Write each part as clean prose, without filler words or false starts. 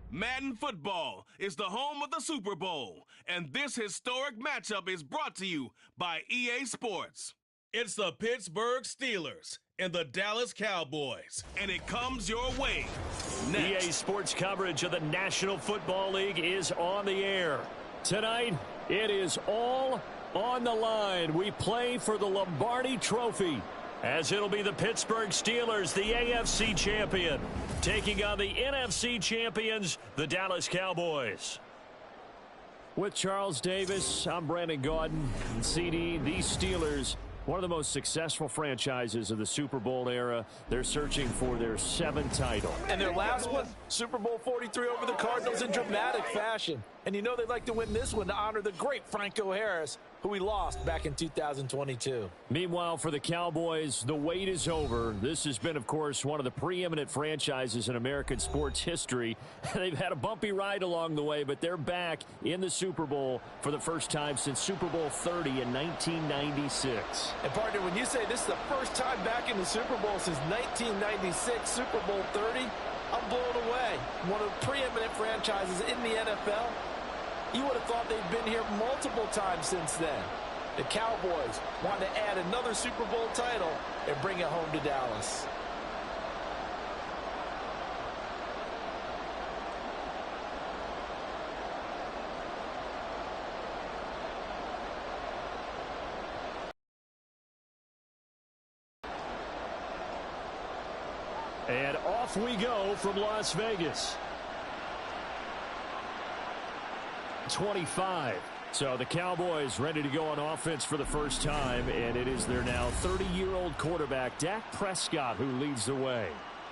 Madden Football is the home of the Super Bowl, and this historic matchup is brought to you by EA Sports. It's the Pittsburgh Steelers and the Dallas Cowboys, and it comes your way next. EA Sports coverage of the National Football League is on the air. Tonight, it is all on the line. We play for the Lombardi Trophy, as it'll be the Pittsburgh Steelers, the AFC champion, taking on the NFC champions, the Dallas Cowboys. With Charles Davis, I'm Brandon Gaudin. And CD, these Steelers, one of the most successful franchises of the Super Bowl era. They're searching for their 7th title. And their last one, Super Bowl 43 over the Cardinals in dramatic fashion. And you know they'd like to win this one to honor the great Franco Harris, who we lost back in 2022. Meanwhile, for the Cowboys, the wait is over. This has been, of course, one of the preeminent franchises in American sports history. They've had a bumpy ride along the way, but they're back in the Super Bowl for the first time since Super Bowl 30 in 1996. And, partner, when you say this is the first time back in the Super Bowl since 1996, Super Bowl 30, I'm blown away. One of the preeminent franchises in the NFL. You would have thought they've been here multiple times since then. The Cowboys want to add another Super Bowl title and bring it home to Dallas. And off we go from Las Vegas. 25. So the Cowboys ready to go on offense for the first time, and it is their now 30-year-old quarterback, Dak Prescott, who leads the way.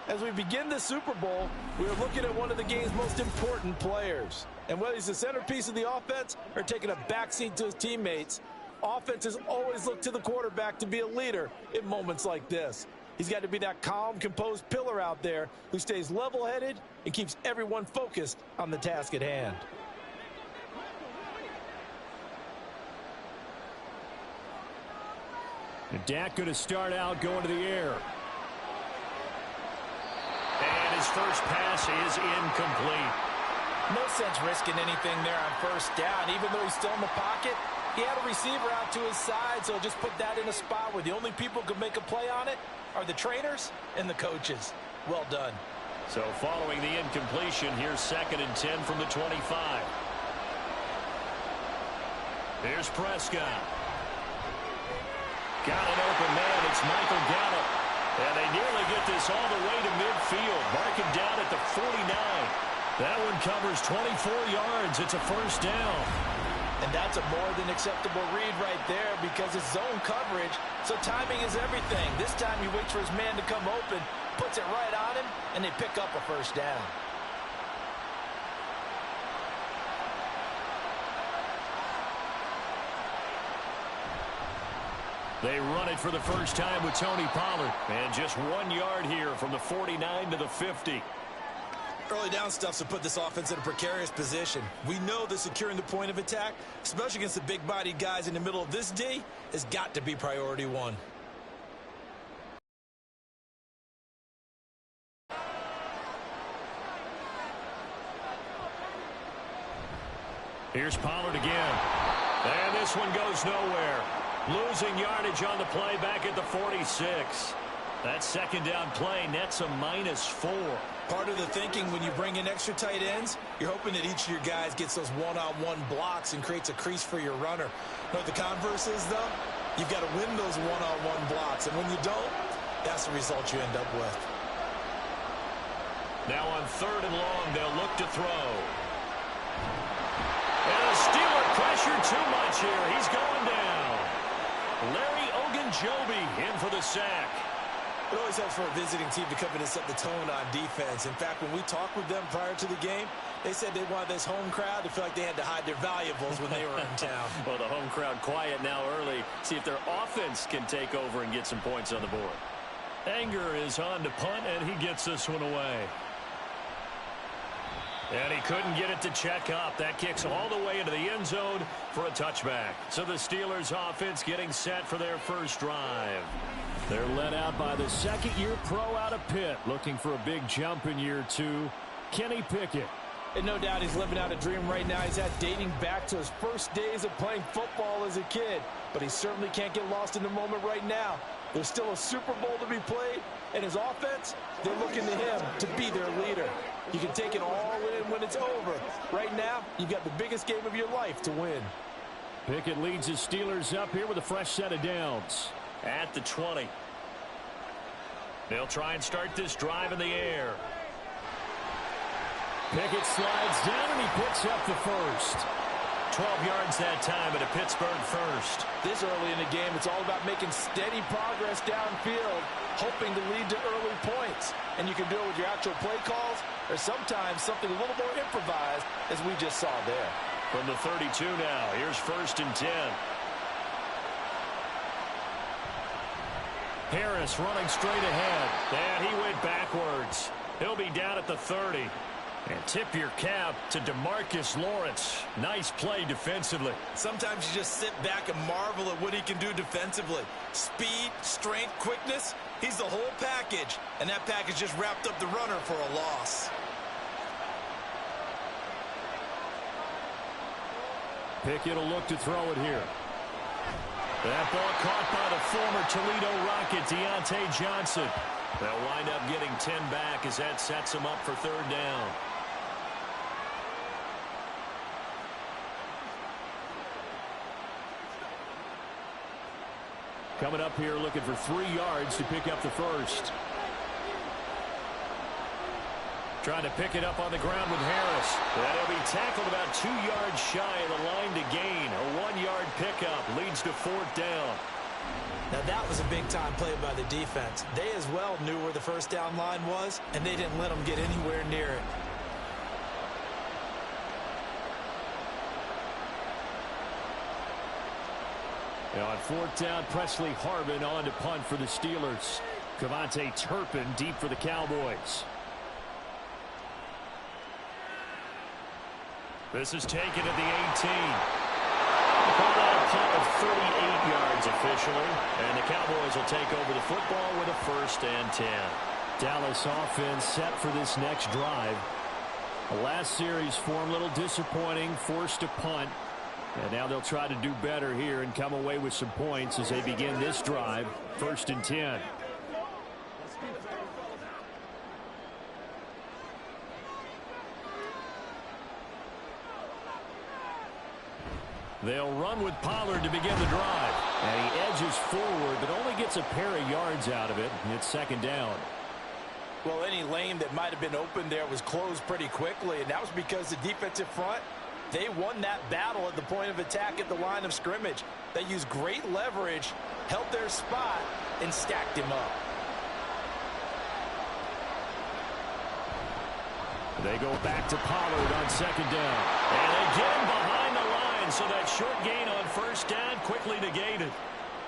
As we begin the Super Bowl, we are looking at one of the game's most important players. And whether he's the centerpiece of the offense or taking a backseat to his teammates, offenses always look to the quarterback to be a leader in moments like this. He's got to be that calm, composed pillar out there who stays level-headed and keeps everyone focused on the task at hand. And Dak going to start out going to the air. And his first pass is incomplete. No sense risking anything there on first down. Even though he's still in the pocket, he had a receiver out to his side, so just put that in a spot where the only people who can make a play on it are the trainers and the coaches. Well done. So following the incompletion, here's 2nd and 10 from the 25. Here's Prescott. Got an open man. It's Michael Gallup. And they nearly get this all the way to midfield. Mark him down at the 49. That one covers 24 yards. It's a first down. And that's a more than acceptable read right there because it's zone coverage, so timing is everything. This time he waits for his man to come open, puts it right on him, and they pick up a first down. They run it for the first time with Tony Pollard. And just 1 yard here from the 49 to the 50. Early down stuff to put this offense in a precarious position. We know that securing the point of attack, especially against the big-bodied guys in the middle of this D, has got to be priority one. Here's Pollard again. And this one goes nowhere. Losing yardage on the play back at the 46. That second down play nets a -4. Part of the thinking when you bring in extra tight ends, you're hoping that each of your guys gets those one-on-one blocks and creates a crease for your runner. But the converse is, though, you've got to win those one-on-one blocks. And when you don't, that's the result you end up with. Now on 3rd and long, they'll look to throw. And the Steeler pressure too much here. He's going down. Larry Ogunjobi in for the sack. It always helps for a visiting team to come in and set the tone on defense. In fact, when we talked with them prior to the game, they said they wanted this home crowd to feel like they had to hide their valuables when they were in town. Well, the home crowd quiet now early. See if their offense can take over and get some points on the board. Anger is on to punt, and he gets this one away. And he couldn't get it to check up. That kicks all the way into the end zone for a touchback. So the Steelers offense getting set for their first drive. They're led out by the second-year pro out of Pitt, looking for a big jump in year 2. Kenny Pickett. And no doubt he's living out a dream right now. He's had dating back to his first days of playing football as a kid. But he certainly can't get lost in the moment right now. There's still a Super Bowl to be played, and his offense, they're looking to him to be their leader. You can take it all in when it's over. Right now, you've got the biggest game of your life to win. Pickett leads his Steelers up here with a fresh set of downs. At the 20. They'll try and start this drive in the air. Pickett slides down and he picks up the first. 12 yards that time at a Pittsburgh first. This early in the game, it's all about making steady progress downfield, hoping to lead to early points. And you can do it with your actual play calls or sometimes something a little more improvised, as we just saw there. From the 32 now, here's 1st and 10. Harris running straight ahead. And he went backwards. He'll be down at the 30. And tip your cap to DeMarcus Lawrence. Nice play defensively. Sometimes you just sit back and marvel at what he can do defensively. Speed, strength, quickness. He's the whole package. And that package just wrapped up the runner for a loss. Pickett will look to throw it here. That ball caught by the former Toledo Rocket, Deontay Johnson. They'll wind up getting 10 back as that sets them up for 3rd down. Coming up here looking for 3 yards to pick up the first. Trying to pick it up on the ground with Harris. That'll be tackled about 2 yards shy of the line to gain. A 1-yard pickup leads to 4th down. Now that was a big-time play by the defense. They as well knew where the first down line was, and they didn't let them get anywhere near it. Now on 4th down, Presley Harvin on to punt for the Steelers. Cavante Turpin deep for the Cowboys. This is taken at the 18. Called out a punt of 38 yards officially. And the Cowboys will take over the football with a 1st and 10. Dallas offense set for this next drive. The last series for them a little disappointing, forced to punt. And now they'll try to do better here and come away with some points as they begin this drive. 1st and 10. They'll run with Pollard to begin the drive. And he edges forward, but only gets a pair of yards out of it. It's 2nd down. Well, any lane that might have been open there was closed pretty quickly, and that was because the defensive front, they won that battle at the point of attack at the line of scrimmage. They used great leverage, held their spot, and stacked him up. They go back to Pollard on 2nd down. And they get him behind the line, so that short gain on 1st down quickly negated.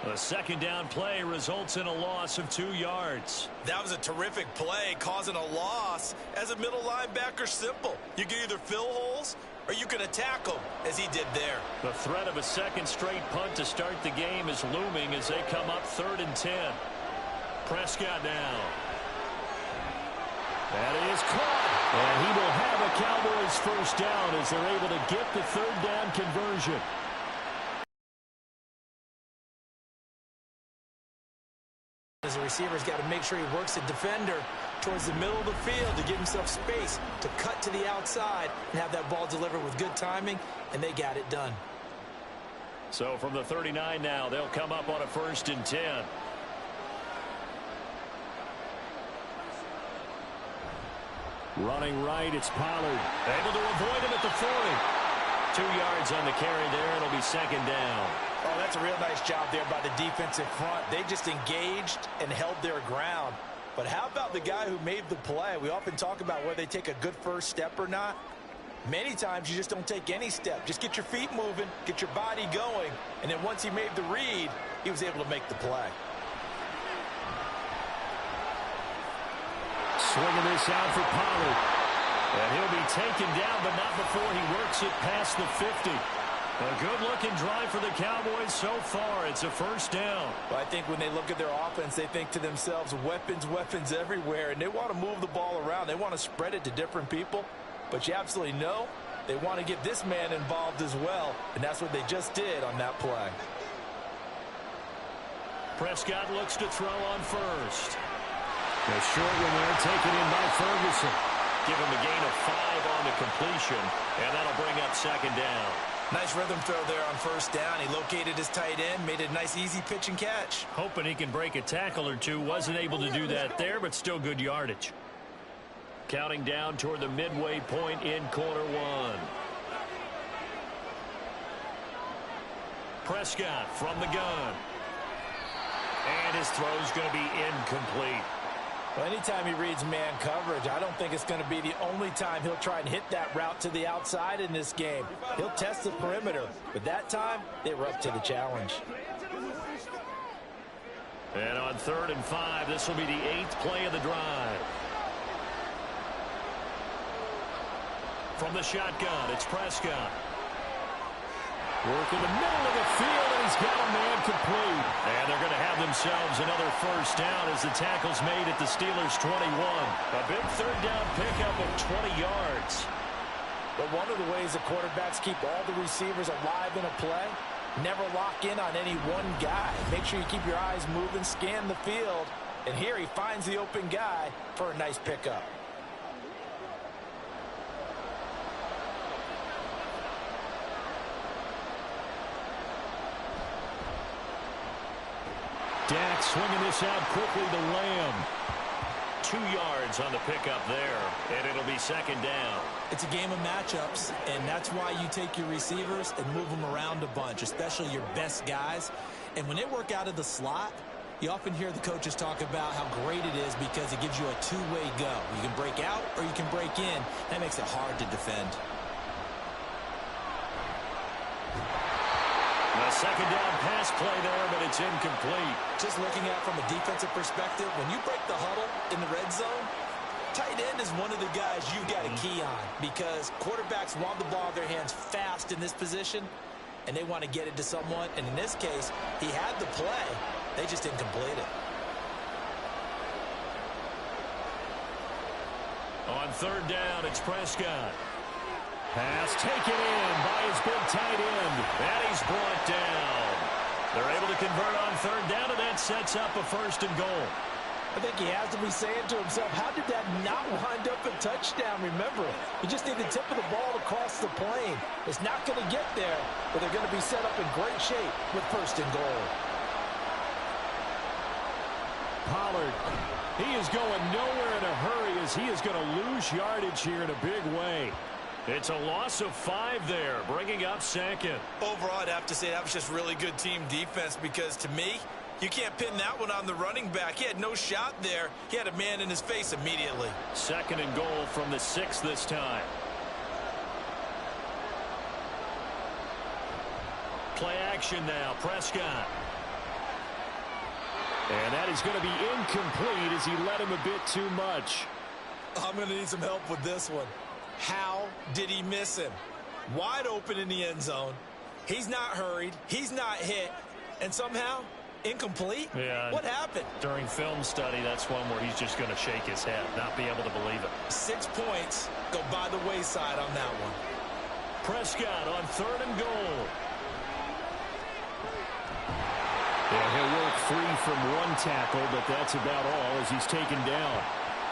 A 2nd down play results in a loss of 2 yards. That was a terrific play, causing a loss. As a middle linebacker, simple. You can either fill holes or you can attack them, as he did there. The threat of a 2nd straight punt to start the game is looming as they come up 3rd and 10. Prescott now. That is caught. And he will have a Cowboys 1st down as they're able to get the 3rd down conversion. As a receiver's got to make sure he works the defender towards the middle of the field to give himself space to cut to the outside and have that ball delivered with good timing, and they got it done. So from the 39 now, they'll come up on a 1st and 10. Running right, it's Pollard. Able to avoid him at the 40. 2 yards on the carry there. It'll be 2nd down. Oh, that's a real nice job there by the defensive front. They just engaged and held their ground. But how about the guy who made the play? We often talk about whether they take a good first step or not. Many times you just don't take any step. Just get your feet moving, get your body going, and then once he made the read, he was able to make the play. Swinging this out for Pollard. And he'll be taken down, but not before he works it past the 50. A good-looking drive for the Cowboys so far. It's a 1st down. Well, I think when they look at their offense, they think to themselves, weapons, weapons everywhere, and they want to move the ball around. They want to spread it to different people. but you absolutely know they want to get this man involved as well, and that's what they just did on that play. Prescott looks to throw on first. A short one there taken in by Ferguson. Give him a gain of 5 on the completion, and that'll bring up second down. Nice rhythm throw there on first down. He located his tight end, made a nice easy pitch and catch. Hoping he can break a tackle or two. Wasn't able to do that there, but still good yardage. Counting down toward the midway point in quarter one. Prescott from the gun. And his throw's going to be incomplete. Well, anytime he reads man coverage, I don't think it's going to be the only time he'll try and hit that route to the outside in this game. He'll test the perimeter, but that time, they were up to the challenge. And on 3rd and 5, this will be the 8th play of the drive. From the shotgun, it's Prescott. Work in the middle of the field, and he's got a man complete. And they're going to have themselves another first down as the tackle's made at the Steelers' 21. A big 3rd down pickup of 20 yards. But one of the ways the quarterbacks keep all the receivers alive in a play, never lock in on any one guy. Make sure you keep your eyes moving, scan the field. And here he finds the open guy for a nice pickup. Dak swinging this out quickly to Lamb. 2 yards on the pickup there, and it'll be second down. It's a game of matchups, and that's why you take your receivers and move them around a bunch, especially your best guys. And when they work out of the slot, you often hear the coaches talk about how great it is because it gives you a two-way go. You can break out or you can break in. That makes it hard to defend. A second down pass play there, but it's incomplete. Just looking at it from a defensive perspective, when you break the huddle in the red zone, tight end is one of the guys you've got to key on because quarterbacks want the ball in their hands fast in this position, and they want to get it to someone. And in this case, he had the play. They just didn't complete it. On 3rd down, it's Prescott. Pass taken in by his big tight end. And he's brought down. They're able to convert on 3rd down, and that sets up a 1st and goal. I think he has to be saying to himself, how did that not wind up a touchdown? Remember, you just need the tip of the ball to cross the plane. It's not going to get there, but they're going to be set up in great shape with 1st and goal. Pollard, he is going nowhere in a hurry as he is going to lose yardage here in a big way. It's a loss of 5 there, bringing up 2nd. Overall, I'd have to say that was just really good team defense because, to me, you can't pin that one on the running back. He had no shot there. He had a man in his face immediately. 2nd and goal from the 6 this time. Play action now, Prescott. And that is going to be incomplete as he led him a bit too much. I'm going to need some help with this one. How did he miss him? Wide open in the end zone. He's not hurried. He's not hit. And somehow, incomplete? Yeah. What happened? During film study, that's one where he's just going to shake his head, not be able to believe it. 6 points go by the wayside on that one. Prescott on 3rd and goal. Yeah, he'll work free from one tackle, but that's about all as he's taken down.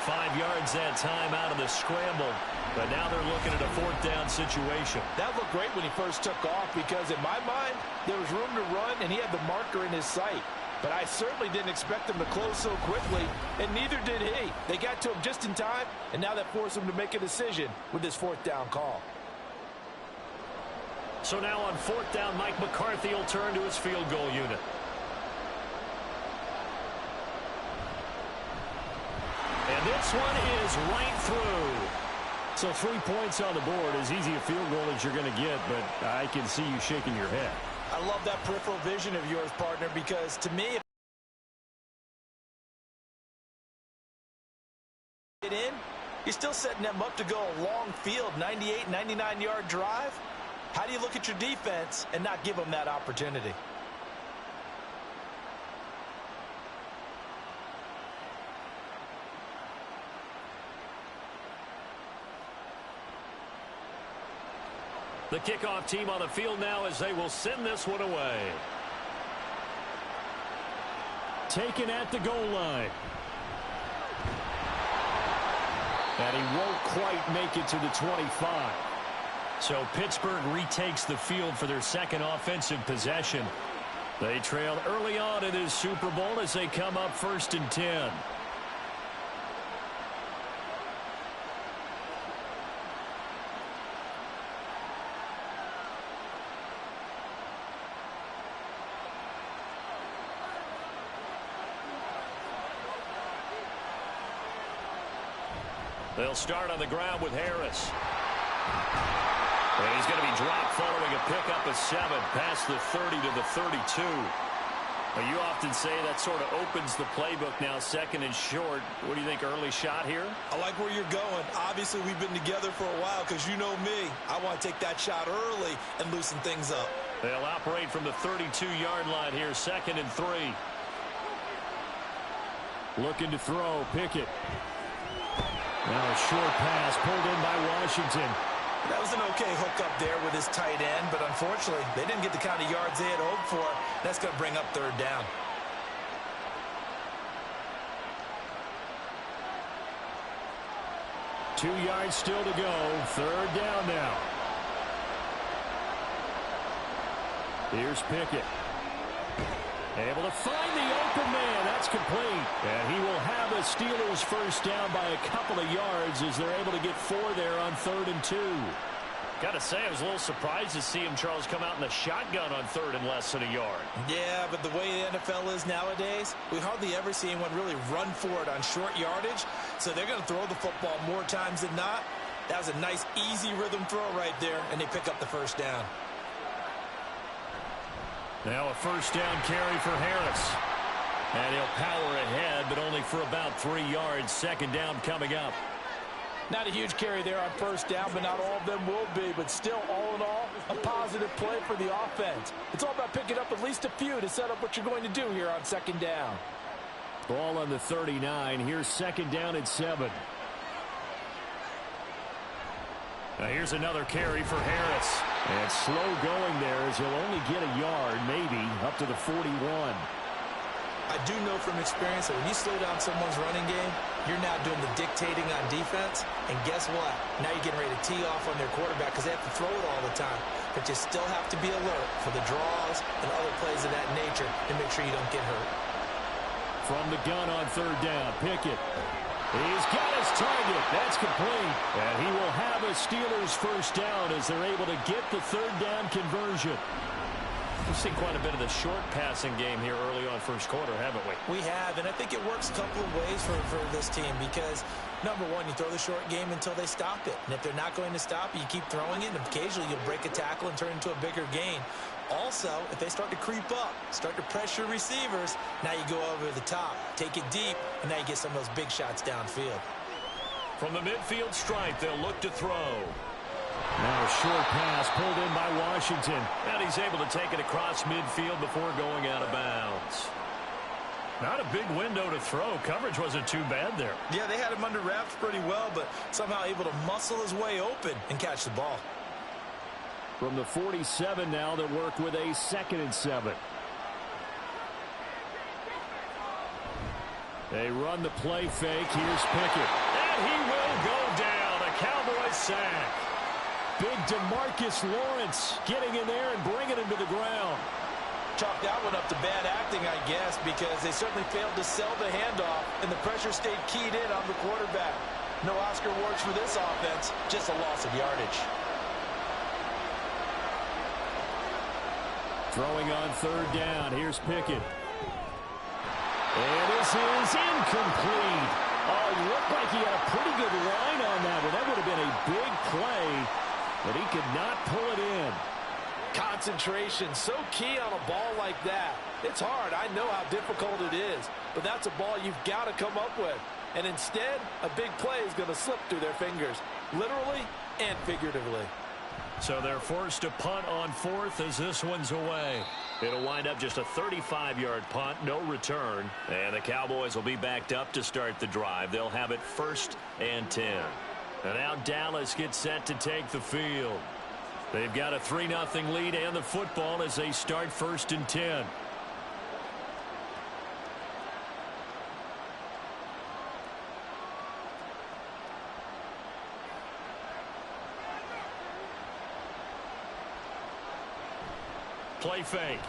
5 yards that time out of the scramble, but now they're looking at a 4th down situation. That looked great when he first took off because in my mind, there was room to run and he had the marker in his sight. But I certainly didn't expect him to close so quickly, and neither did he. They got to him just in time, and now that forced him to make a decision with this 4th down call. So now on 4th down, Mike McCarthy will turn to his field goal unit. And this one is right through. So 3 points on the board, as easy a field goal as you're going to get, but I can see you shaking your head. I love that peripheral vision of yours, partner, because to me, if in, you're still setting them up to go a long field, 98, 99-yard drive. How do you look at your defense and not give them that opportunity? The kickoff team on the field now as they will send this one away. Taken at the goal line. And he won't quite make it to the 25. So Pittsburgh retakes the field for their second offensive possession. They trailed early on in this Super Bowl as they come up 1st and 10. They'll start on the ground with Harris. And he's going to be dropped following a pickup of 7 past the 30 to the 32. Well, you often say that sort of opens the playbook now, 2nd and short. What do you think, early shot here? I like where you're going. Obviously, we've been together for a while because you know me. I want to take that shot early and loosen things up. They'll operate from the 32-yard line here, 2nd and 3. Looking to throw, Pickett. Now a short pass pulled in by Washington. That was an okay hook up there with his tight end, but unfortunately, they didn't get the kind of yards they had hoped for. That's going to bring up 3rd down. Two yards still to go. 3rd down now. Here's Pickett. Able to find the open man. That's complete. And he will have a Steelers 1st down by a couple of yards as they're able to get 4 there on 3rd and 2. Got to say, I was a little surprised to see him, Charles, come out in the shotgun on 3rd and less than a yard. Yeah, but the way the NFL is nowadays, we hardly ever see anyone really run for it on short yardage. So they're going to throw the football more times than not. That was a nice, easy rhythm throw right there, and they pick up the 1st down. Now a 1st down carry for Harris. And he'll power ahead, but only for about 3 yards. 2nd down coming up. Not a huge carry there on 1st down, but not all of them will be. But still, all in all, a positive play for the offense. It's all about picking up at least a few to set up what you're going to do here on 2nd down. Ball on the 39. Here's 2nd down and 7. Now here's another carry for Harris. And slow going there as he'll only get a yard, maybe, up to the 41. I do know from experience that when you slow down someone's running game, you're now doing the dictating on defense. And guess what? Now you're getting ready to tee off on their quarterback because they have to throw it all the time. But you still have to be alert for the draws and other plays of that nature to make sure you don't get hurt. From the gun on 3rd down, Pickett. He's got his target. That's complete. And he will have a Steelers 1st down as they're able to get the 3rd down conversion. We've seen quite a bit of the short passing game here early on 1st quarter, haven't we? We have, and I think it works a couple of ways for this team because, number one, you throw the short game until they stop it. And if they're not going to stop it, you keep throwing it, and occasionally you'll break a tackle and turn it into a bigger gain. Also, if they start to creep up, start to pressure receivers, now you go over the top, take it deep, and now you get some of those big shots downfield. From the midfield stripe, they'll look to throw. Now a short pass pulled in by Washington. And he's able to take it across midfield before going out of bounds. Not a big window to throw. Coverage wasn't too bad there. Yeah, they had him under wraps pretty well, but somehow able to muscle his way open and catch the ball. From the 47 now, they'll work with a 2nd and 7. They run the play fake. Here's Pickett. And he will go down. A Cowboys sack. Big DeMarcus Lawrence getting in there and bringing him to the ground. Chalk that one up to bad acting, I guess, because they certainly failed to sell the handoff, and the pressure stayed keyed in on the quarterback. No Oscar awards for this offense, just a loss of yardage. Throwing on 3rd down. Here's Pickett. And this is incomplete. Oh, he looked like he had a pretty good line on that one. That would have been a big play, but he could not pull it in. Concentration, so key on a ball like that. It's hard. I know how difficult it is, but that's a ball you've got to come up with. And instead, a big play is going to slip through their fingers, literally and figuratively. So they're forced to punt on 4th as this one's away. It'll wind up just a 35-yard punt, no return. And the Cowboys will be backed up to start the drive. They'll have it 1st and 10. And now Dallas gets set to take the field. They've got a 3-0 lead and the football as they start 1st and 10. Play fake.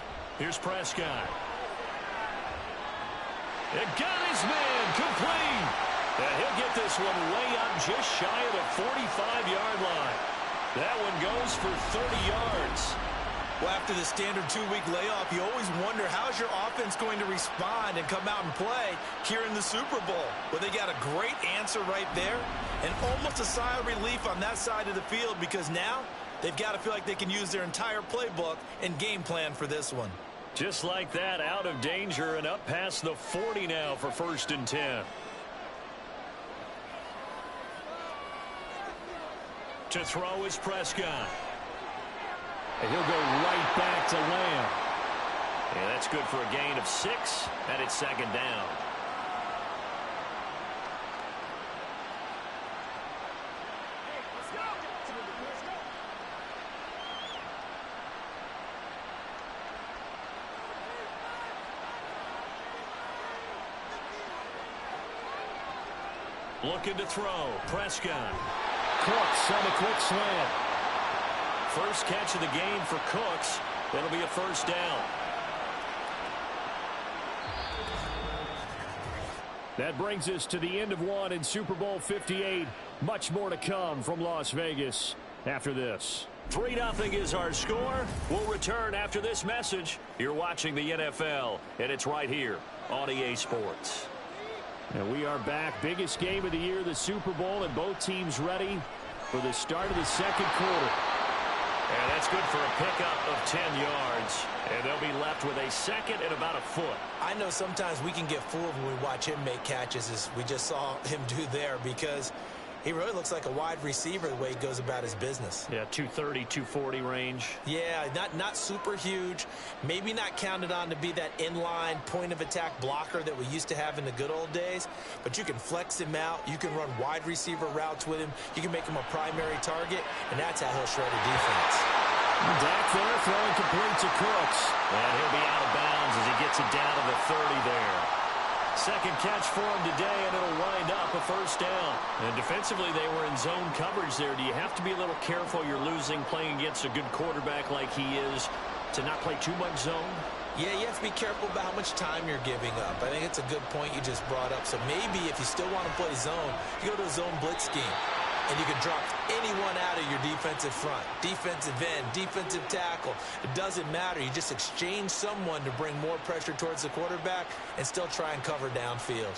Here's Prescott. It got his man complete. And he'll get this one way up just shy of the 45-yard line. That one goes for 30 yards. Well, after the standard 2-week layoff, you always wonder how's your offense going to respond and come out and play here in the Super Bowl. Well, they got a great answer right there and almost a sigh of relief on that side of the field because now they've got to feel like they can use their entire playbook and game plan for this one. Just like that, out of danger and up past the 40 now for 1st and 10. To throw is Prescott. And he'll go right back to Lamb. And that's good for a gain of 6, and it's 2nd down. Looking to throw. Prescott. Cooks on a quick slant. First catch of the game for Cooks. That'll be a 1st down. That brings us to the end of one in Super Bowl 58. Much more to come from Las Vegas after this. 3-0 is our score. We'll return after this message. You're watching the NFL, and it's right here on EA Sports. And we are back. Biggest game of the year, the Super Bowl, and both teams ready for the start of the 2nd quarter. And that's good for a pickup of 10 yards. And they'll be left with a 2nd and about a foot. I know sometimes we can get fooled when we watch him make catches, as we just saw him do there, because he really looks like a wide receiver the way he goes about his business. Yeah, 230, 240 range. Yeah, not super huge. Maybe not counted on to be that inline point-of-attack blocker that we used to have in the good old days. But you can flex him out. You can run wide receiver routes with him. You can make him a primary target, and that's how he'll shred a defense. Dak there throwing complete to Cooks. And he'll be out of bounds as he gets it down to the 30 there. 2nd catch for him today, and it'll wind up a 1st down. And defensively, they were in zone coverage there. Do you have to be a little careful? You're losing playing against a good quarterback like he is to not play too much zone? Yeah, you have to be careful about how much time you're giving up. I think it's a good point you just brought up. So maybe if you still want to play zone, you go to a zone blitz scheme. And you can drop anyone out of your defensive front. Defensive end, defensive tackle. It doesn't matter. You just exchange someone to bring more pressure towards the quarterback and still try and cover downfield.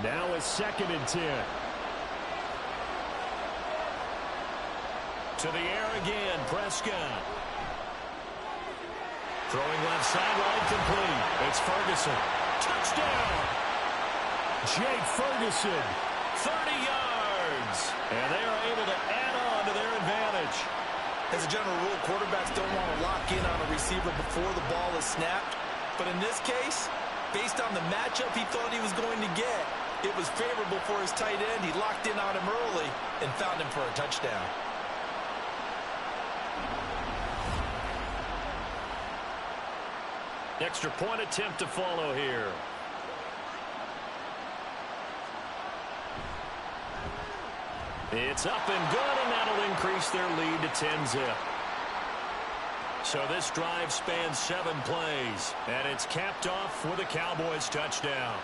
Now it's 2nd and 10. To the air again, Prescott. Throwing left sideline complete. It's Ferguson. Touchdown! Jake Ferguson, 30 yards. And they are able to add on to their advantage. As a general rule, quarterbacks don't want to lock in on a receiver before the ball is snapped. But in this case, based on the matchup he thought he was going to get, it was favorable for his tight end. He locked in on him early and found him for a touchdown. Extra point attempt to follow here. It's up and good, and that'll increase their lead to 10-zip. So this drive spans 7 plays, and it's capped off with a Cowboys touchdown.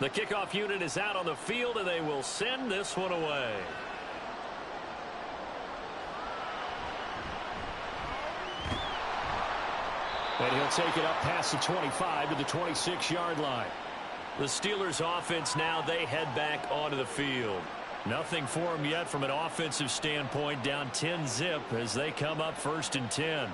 The kickoff unit is out on the field, and they will send this one away. And he'll take it up past the 25 to the 26-yard line. The Steelers offense now, they head back onto the field. Nothing for them yet from an offensive standpoint, down 10-zip as they come up 1st and 10.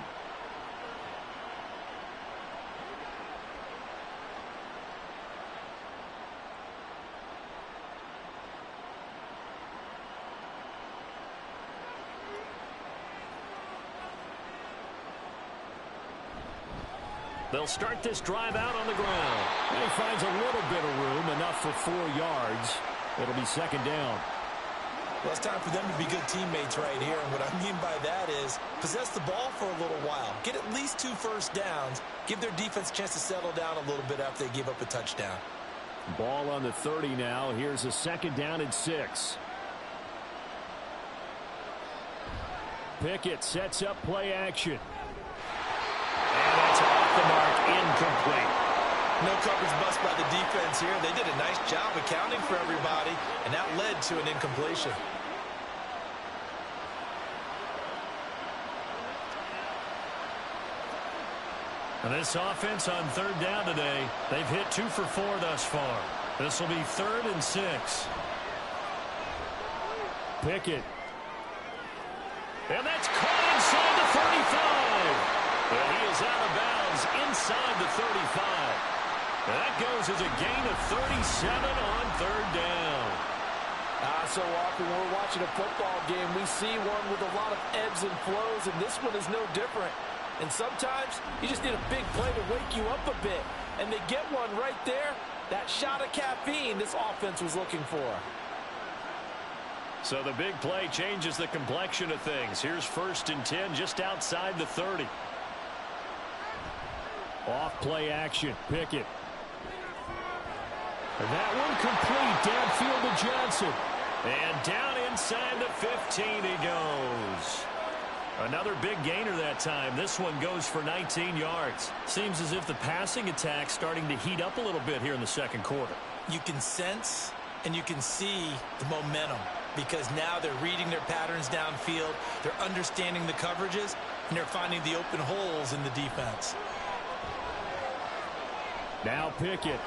They'll start this drive out on the ground. And he finds a little bit of room, enough for 4 yards. It'll be 2nd down. Well, it's time for them to be good teammates right here. And what I mean by that is possess the ball for a little while. Get at least 2 first downs. Give their defense a chance to settle down a little bit after they give up a touchdown. Ball on the 30 now. Here's a 2nd down and 6. Pickett sets up play action. And that's off the mark, incomplete. No coverage bust by the defense here. They did a nice job accounting for everybody, and that led to an incompletion. And this offense on 3rd down today, they've hit 2 for 4 thus far. This will be 3rd and 6. Pickett. And that's caught inside the 35. And he is out of bounds inside the 35. And that goes as a gain of 37 on 3rd down. So often when we're watching a football game, we see one with a lot of ebbs and flows, and this one is no different. And sometimes you just need a big play to wake you up a bit. And they get one right there. That shot of caffeine this offense was looking for. So the big play changes the complexion of things. Here's 1st and 10 just outside the 30. Off play action. Pickett. And that one complete. Downfield to Johnson. And down inside the 15 he goes. Another big gainer that time. This one goes for 19 yards. Seems as if the passing attack's starting to heat up a little bit here in the 2nd quarter. You can sense and you can see the momentum because now they're reading their patterns downfield. They're understanding the coverages, and they're finding the open holes in the defense. Now Pickett.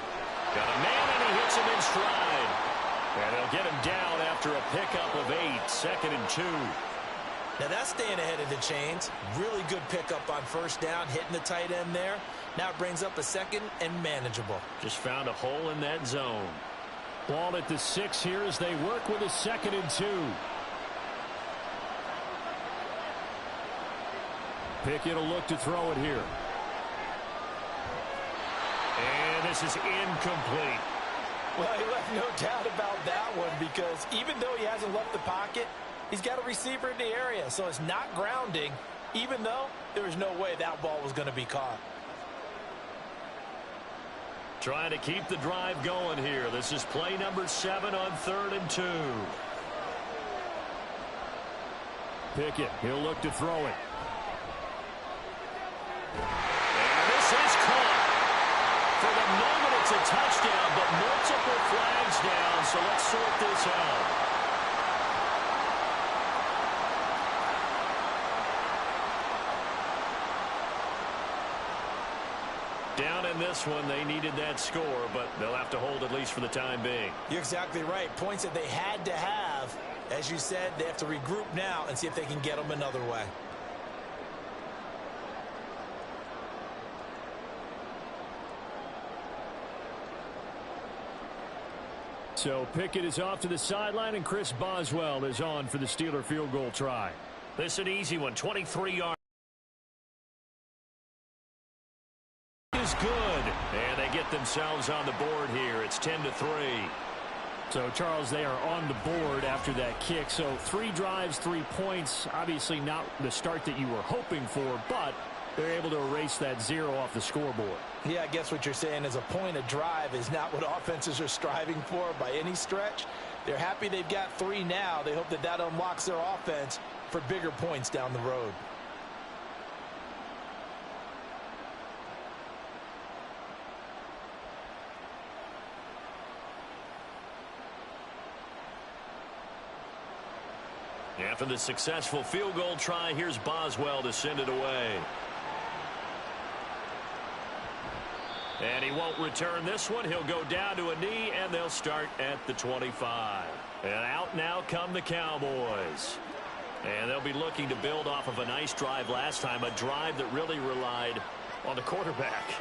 Got a man, and he hits him in stride. And they'll get him down after a pickup of 8. 2nd and 2. Now that's staying ahead of the chains. Really good pickup on 1st down, hitting the tight end there. Now it brings up a 2nd and manageable. Just found a hole in that zone. Ball at the 6 here as they work with a 2nd and 2. Pickett will look to throw it here. And this is incomplete. Well, he left no doubt about that one because even though he hasn't left the pocket, he's got a receiver in the area, so it's not grounding, even though there was no way that ball was going to be caught. Trying to keep the drive going here. This is play number 7 on 3rd and 2. Pickett, he'll look to throw it. And this is caught. For the moment, it's a touchdown, but multiple flags down, so let's sort this out. Down in this one, they needed that score, but they'll have to hold at least for the time being. You're exactly right. Points that they had to have. As you said, they have to regroup now and see if they can get them another way. So Pickett is off to the sideline, and Chris Boswell is on for the Steeler field goal try. This is an easy one, 23 yards. Is good, and they get themselves on the board here. It's 10-3. So, Charles, they are on the board after that kick. So 3 drives, 3 points. Obviously not the start that you were hoping for, but they're able to erase that 0 off the scoreboard. Yeah, I guess what you're saying is a point a drive is not what offenses are striving for by any stretch. They're happy they've got 3 now. They hope that that unlocks their offense for bigger points down the road. After the successful field goal try, here's Boswell to send it away. And he won't return this one. He'll go down to a knee, and they'll start at the 25. And out now come the Cowboys. And they'll be looking to build off of a nice drive last time, a drive that really relied on the quarterback.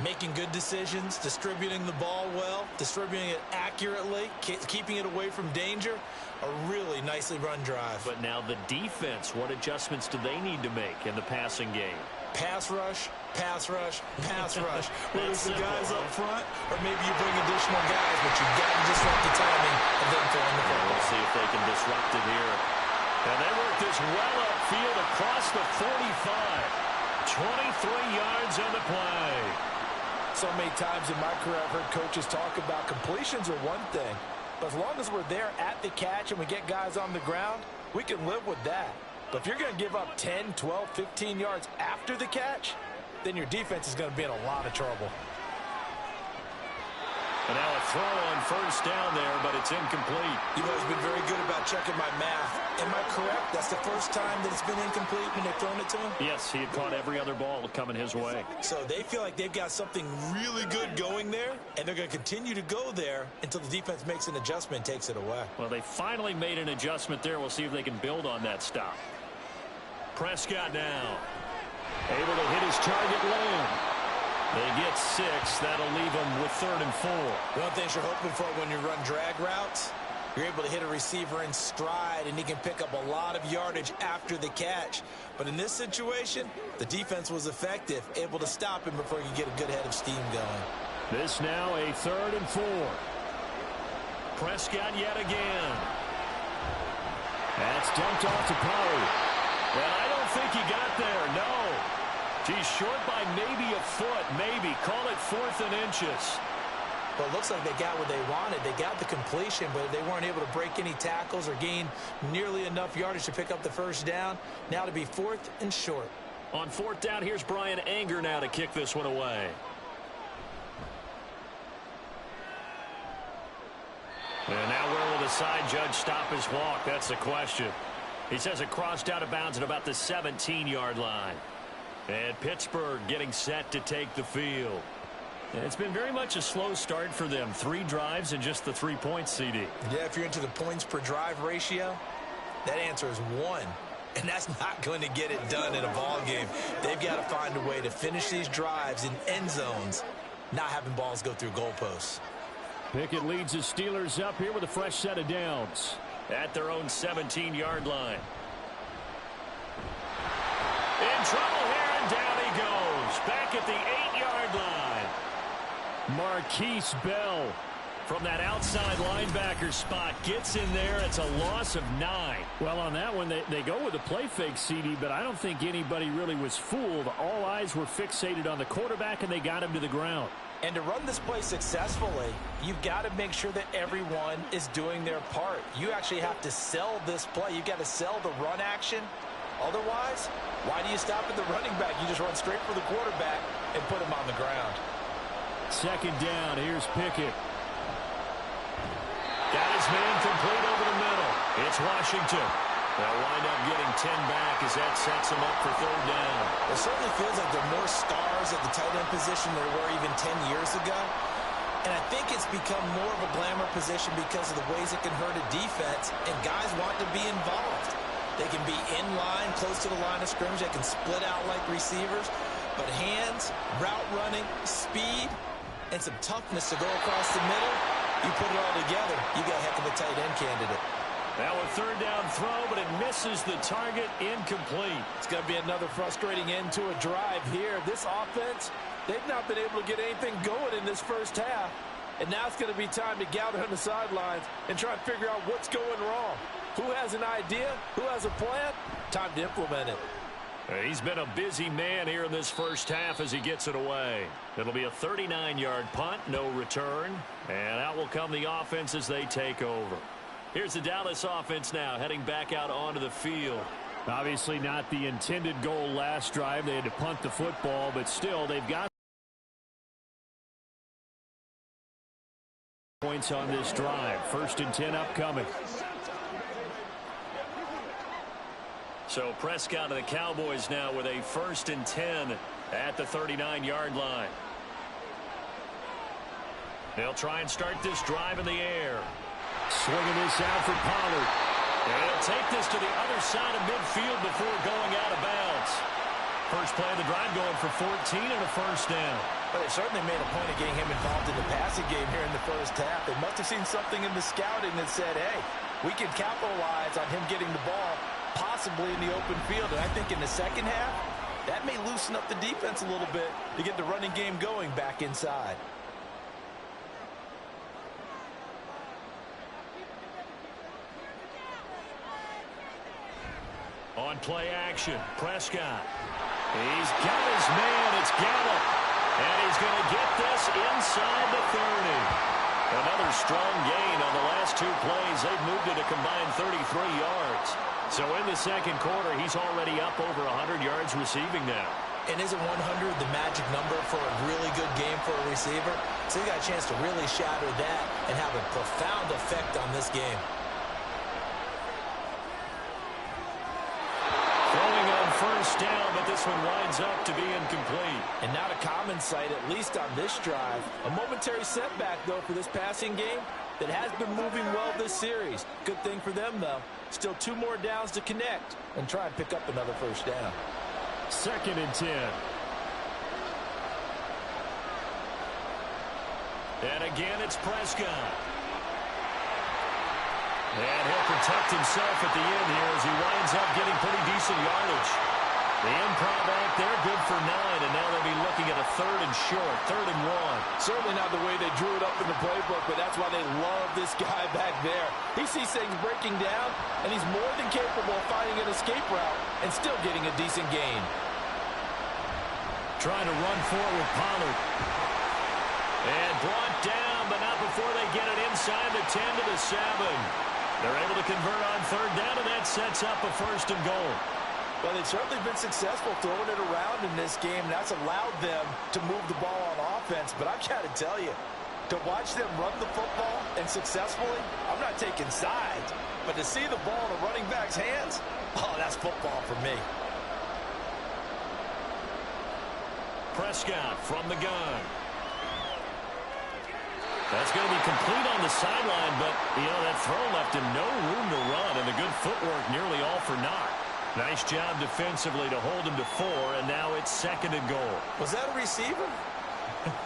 Making good decisions, distributing the ball well, distributing it accurately, keeping it away from danger. A really nicely run drive. But now the defense, what adjustments do they need to make in the passing game? Pass rush, pass rush, pass rush. Whether it's the guys up front or maybe you bring additional guys, but you've got to disrupt the timing of them throwing the ball. We'll see if they can disrupt it here. And they work this well upfield across the 45. 23 yards on the play. So many times in my career I've heard coaches talk about completions are one thing. But as long as we're there at the catch and we get guys on the ground, we can live with that. But if you're going to give up 10, 12, 15 yards after the catch, then your defense is going to be in a lot of trouble. And now a throw on first down there, but it's incomplete. You've always been very good about checking my math. Am I correct? That's the first time that it's been incomplete when they've thrown it to him? Yes, he had caught every other ball coming his way. So they feel like they've got something really good going there, and they're going to continue to go there until the defense makes an adjustment and takes it away. Well, they finally made an adjustment there. We'll see if they can build on that stop. Prescott now able to hit his target lane. They get 6. That'll leave them with 3rd and 4. One of the things you're hoping for when you run drag routes, you're able to hit a receiver in stride, and he can pick up a lot of yardage after the catch. But in this situation, the defense was effective, able to stop him before he could get a good head of steam going. This now a 3rd and 4. Prescott yet again. That's dumped off to Pollard. But I don't think he got there, no. He's short by maybe a foot, maybe. Call it 4th and inches. Well, it looks like they got what they wanted. They got the completion, but they weren't able to break any tackles or gain nearly enough yardage to pick up the first down. Now to be 4th and short. On 4th down, here's Brian Anger now to kick this one away. And now where will the side judge stop his walk? That's the question. He says it crossed out of bounds at about the 17-yard line. And Pittsburgh getting set to take the field. And it's been very much a slow start for them. 3 drives and just the 3 points, CD. Yeah, if you're into the points per drive ratio, that answer is 1. And that's not going to get it done in a ball game. They've got to find a way to finish these drives in end zones, not having balls go through goalposts. Pickett leads the Steelers up here with a fresh set of downs at their own 17-yard line. In trouble here, and down he goes. Back at the 8-yard line. Marquise Bell from that outside linebacker spot gets in there. It's a loss of 9. Well, on that one, they go with a play fake, CD, but I don't think anybody really was fooled. All eyes were fixated on the quarterback, and they got him to the ground. And to run this play successfully, you've got to make sure that everyone is doing their part. You actually have to sell this play. You've got to sell the run action. Otherwise, why do you stop at the running back? You just run straight for the quarterback and put him on the ground. 2nd down. Here's Pickett. Got his man complete over the middle. It's Washington. They'll wind up getting 10 back as that sets them up for 3rd down. It certainly feels like there are more stars at the tight end position than there were even 10 years ago. And I think it's become more of a glamour position because of the ways it can hurt a defense, and guys want to be involved. They can be in line, close to the line of scrimmage. They can split out like receivers. But hands, route running, speed, and some toughness to go across the middle, you put it all together, you got a heck of a tight end candidate. Now a 3rd down throw, but it misses the target, incomplete. It's going to be another frustrating end to a drive here. This offense, they've not been able to get anything going in this first half. And now it's going to be time to gather on the sidelines and try and figure out what's going wrong. Who has an idea? Who has a plan? Time to implement it. He's been a busy man here in this first half as he gets it away. It'll be a 39-yard punt, no return. And out will come the offense as they take over. Here's the Dallas offense now heading back out onto the field. Obviously not the intended goal last drive. They had to punt the football, but still they've got points on this drive. 1st and 10 upcoming. So Prescott and the Cowboys now with a 1st and 10 at the 39-yard line. They'll try and start this drive in the air. Swinging this out for Pollard. And he'll take this to the other side of midfield before going out of bounds. First play of the drive going for 14 and a first down. Well, they certainly made a point of getting him involved in the passing game here in the first half. They must have seen something in the scouting that said, hey, we can capitalize on him getting the ball possibly in the open field. And I think in the second half, that may loosen up the defense a little bit to get the running game going back inside. On play action, Prescott. He's got his man. It's Gallup. And he's going to get this inside the 30. Another strong gain on the last two plays. They've moved it a combined 33 yards. So in the second quarter, he's already up over 100 yards receiving now. And isn't 100 the magic number for a really good game for a receiver? So he got a chance to really shatter that and have a profound effect on this game. Throwing on first down, but this one winds up to be incomplete. And not a common sight, at least on this drive. A momentary setback, though, for this passing game that has been moving well this series. Good thing for them, though. Still 2 more downs to connect and try and pick up another first down. 2nd and 10. And again, it's Prescott. And he'll protect himself at the end here as he winds up getting pretty decent yardage. The improv act there, good for 9, and now they'll be looking at a 3rd and short, 3rd and 1. Certainly not the way they drew it up in the playbook, but that's why they love this guy back there. He sees things breaking down, and he's more than capable of finding an escape route and still getting a decent gain. Trying to run forward with Pollard. And brought down, but not before they get it inside the 10 to the 7. They're able to convert on 3rd down, and that sets up a 1st and goal. Well, they've certainly been successful throwing it around in this game. That's allowed them to move the ball on offense. But I've got to tell you, to watch them run the football and successfully, I'm not taking sides. But to see the ball in a running back's hands, oh, that's football for me. Prescott from the gun. That's going to be complete on the sideline, but, that throw left him no room to run, and the good footwork nearly all for naught. Nice job defensively to hold him to 4, and now it's 2nd and goal. Was that a receiver?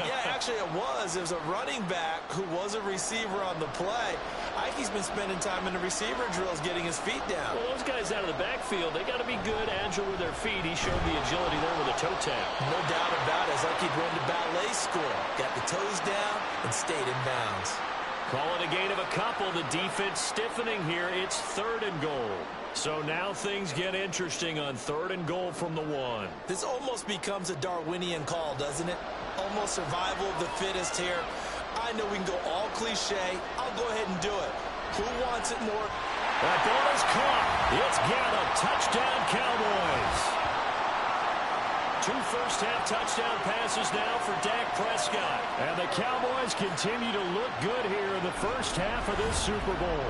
Yeah, actually it was. It was a running back who was a receiver on the play. Ikey's been spending time in the receiver drills getting his feet down. Well, those guys out of the backfield, they got to be good, agile with their feet. He showed the agility there with a toe tap. No doubt about it. It's like he'd run to ballet school. Got the toes down and stayed in bounds. Call it a gain of a couple. The defense stiffening here. It's 3rd and goal. So now things get interesting on 3rd and goal from the 1. This almost becomes a Darwinian call, doesn't it? Almost survival of the fittest here. I know we can go all cliche. I'll go ahead and do it. Who wants it more? That ball is caught. It's Gallup. Touchdown, Cowboys. 2 first-half touchdown passes now for Dak Prescott. And the Cowboys continue to look good here in the first half of this Super Bowl.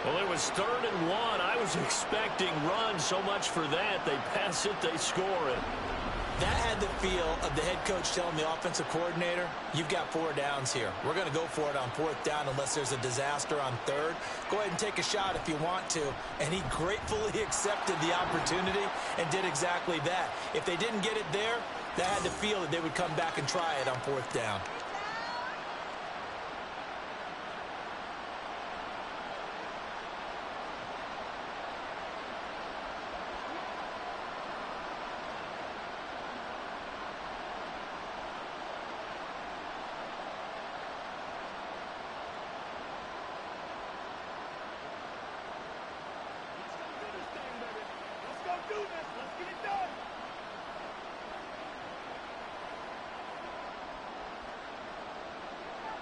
Well, it was 3rd and 1. I was expecting run, so much for that. They pass it, they score it. That had the feel of the head coach telling the offensive coordinator, you've got 4 downs here. We're going to go for it on 4th down unless there's a disaster on 3rd. Go ahead and take a shot if you want to. And he gratefully accepted the opportunity and did exactly that. If they didn't get it there, that had the feel that they would come back and try it on 4th down.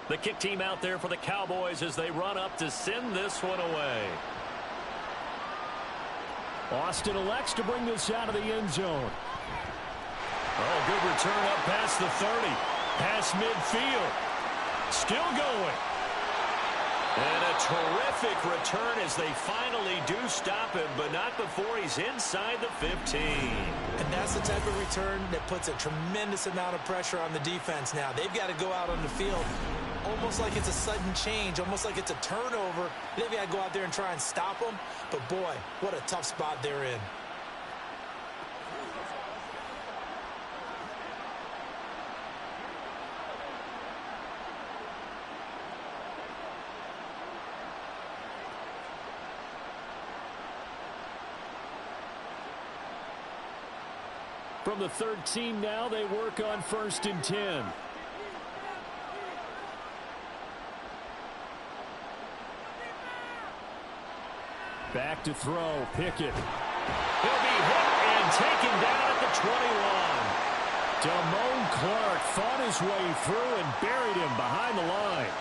The kick team out there for the Cowboys as they run up to send this one away. Austin elects to bring this out of the end zone. Oh, good return up past the 30. Past midfield. Still going. And a terrific return as they finally do stop him, but not before he's inside the 15. And that's the type of return that puts a tremendous amount of pressure on the defense now. They've got to go out on the field almost like it's a sudden change, almost like it's a turnover. They've got to go out there and try and stop them. But, boy, what a tough spot they're in. From the 13 now, they work on 1st and 10. Back to throw. Pickett. He'll be hit and taken down at the 21. Damone Clark fought his way through and buried him behind the line.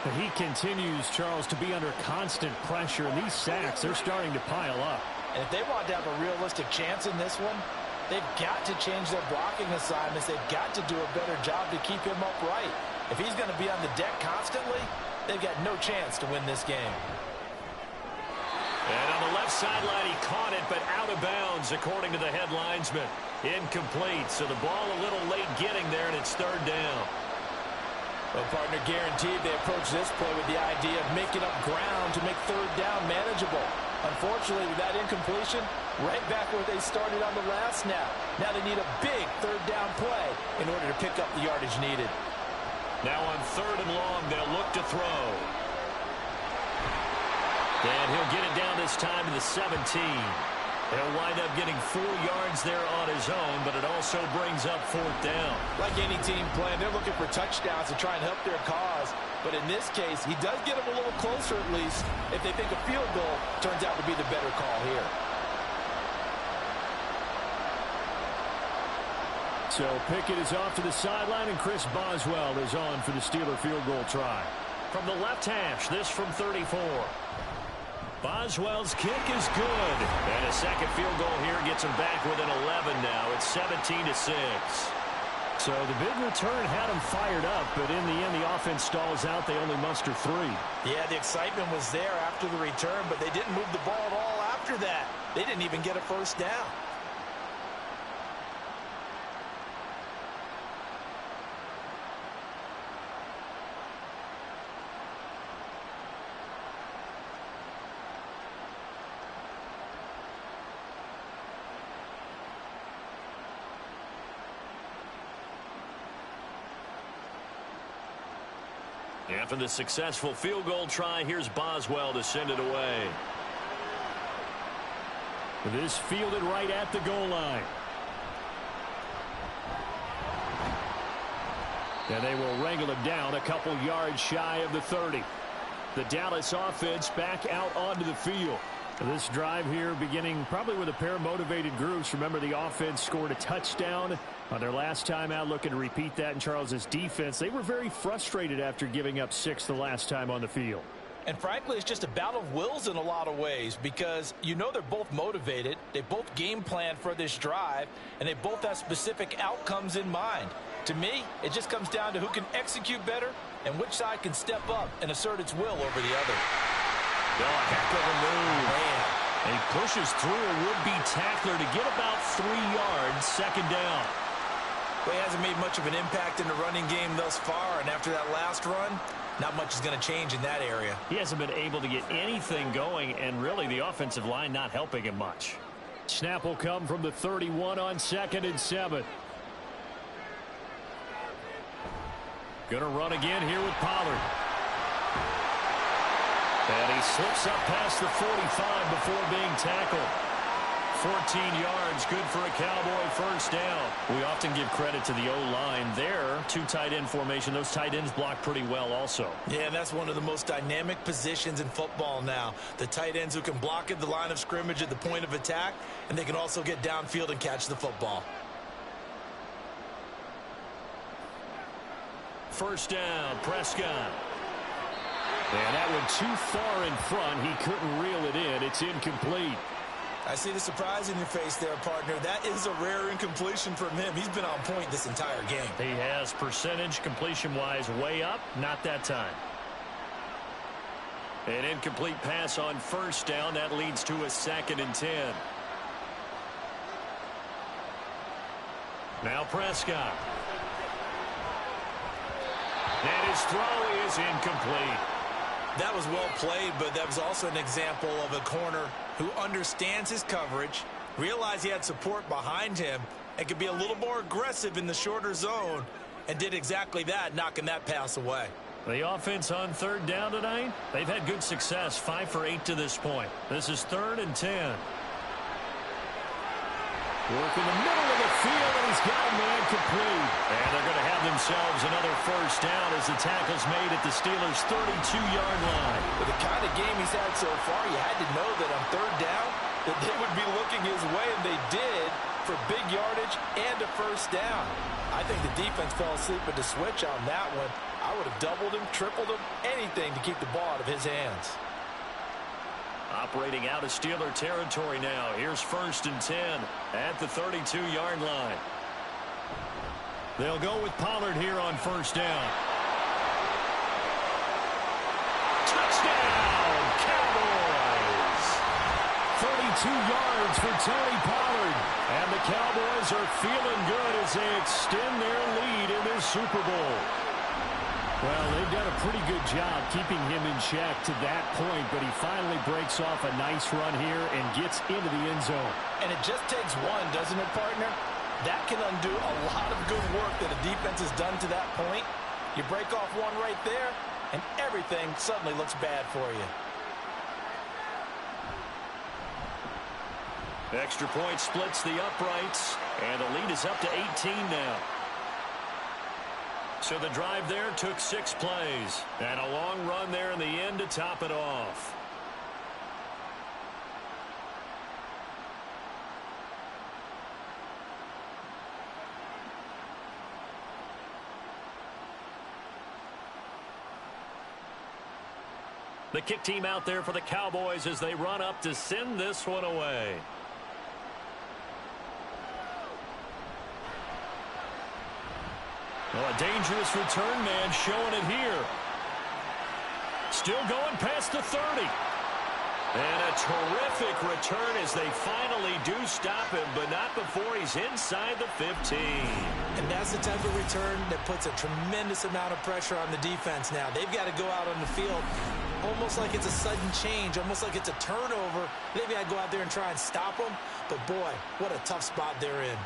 But he continues, Charles, to be under constant pressure, and these sacks, they're starting to pile up. And if they want to have a realistic chance in this one, they've got to change their blocking assignments. They've got to do a better job to keep him upright. If he's going to be on the deck constantly, they've got no chance to win this game. And on the left sideline, he caught it, but out of bounds, according to the head linesman. Incomplete, so the ball a little late getting there, and it's 3rd down. Well, partner, guaranteed they approach this play with the idea of making up ground to make 3rd down manageable. Unfortunately, with that incompletion, right back where they started on the last snap. Now they need a big 3rd down play in order to pick up the yardage needed. Now on 3rd and long, they'll look to throw. And he'll get it down this time to the 17. He'll wind up getting 4 yards there on his own, but it also brings up 4th down. Like any team playing, they're looking for touchdowns to try and help their cause. But in this case, he does get them a little closer at least if they think a field goal turns out to be the better call here. So Pickett is off to the sideline, and Chris Boswell is on for the Steeler field goal try. From the left hash, this from 34. Boswell's kick is good. And a second field goal here gets him back within 11 now. It's 17-6. So the big return had him fired up, but in the end, the offense stalls out. They only muster 3. Yeah, the excitement was there after the return, but they didn't move the ball at all after that. They didn't even get a 1st down. After the successful field goal try, here's Boswell to send it away. This fielded right at the goal line. And they will wrangle him down a couple yards shy of the 30. The Dallas offense back out onto the field. This drive here beginning probably with a pair of motivated groups. Remember, the offense scored a touchdown on their last time out, looking to repeat that in Charles's defense. They were very frustrated after giving up 6 the last time on the field. And frankly, it's just a battle of wills in a lot of ways because you know they're both motivated. They both game plan for this drive, and they both have specific outcomes in mind. To me, it just comes down to who can execute better and which side can step up and assert its will over the other. Oh, heck of a move. Man. And he pushes through a would-be tackler to get about 3 yards, 2nd down. Well, he hasn't made much of an impact in the running game thus far, and after that last run, not much is going to change in that area. He hasn't been able to get anything going, and really the offensive line not helping him much. Snap will come from the 31 on 2nd and 7. Going to run again here with Pollard. And he slips up past the 45 before being tackled. 14 yards, good for a Cowboy 1st down. We often give credit to the O-line there. 2 tight end formation. Those tight ends block pretty well also. Yeah, that's one of the most dynamic positions in football now. The tight ends who can block at the line of scrimmage at the point of attack, and they can also get downfield and catch the football. 1st down, Prescott. And that one too far in front. He couldn't reel it in. It's incomplete. I see the surprise in your face there, partner. That is a rare incompletion from him. He's been on point this entire game. He has percentage completion-wise way up. Not that time. An incomplete pass on first down. That leads to a 2nd and 10. Now Prescott. And his throw is incomplete. That was well played, but that was also an example of a corner who understands his coverage, realized he had support behind him, and could be a little more aggressive in the shorter zone, and did exactly that, knocking that pass away. The offense on 3rd down tonight, they've had good success, 5 for 8 to this point. This is 3rd and 10. Work in the middle of the field, and he's got a man complete. And they're going to have themselves another first down as the tackle's made at the Steelers' 32-yard line. With the kind of game he's had so far, you had to know that on 3rd down that they would be looking his way, and they did, for big yardage and a first down. I think the defense fell asleep at the switch on that one. I would have doubled him, tripled him, anything to keep the ball out of his hands. Operating out of Steeler territory now. Here's 1st and 10 at the 32-yard line. They'll go with Pollard here on 1st down. Touchdown, Cowboys! 32 yards for Tony Pollard. And the Cowboys are feeling good as they extend their lead in this Super Bowl. Well, they've done a pretty good job keeping him in check to that point, but he finally breaks off a nice run here and gets into the end zone. And it just takes one, doesn't it, partner? That can undo a lot of good work that a defense has done to that point. You break off one right there, and everything suddenly looks bad for you. Extra point splits the uprights, and the lead is up to 18 now. So the drive there took 6 plays. And a long run there in the end to top it off. The kick team out there for the Cowboys as they run up to send this one away. Well, a dangerous return man showing it here. Still going past the 30. And a terrific return as they finally do stop him, but not before he's inside the 15. And that's the type of return that puts a tremendous amount of pressure on the defense now. They've got to go out on the field almost like it's a sudden change, almost like it's a turnover. They've got to go out there and try and stop them. But, boy, what a tough spot they're in.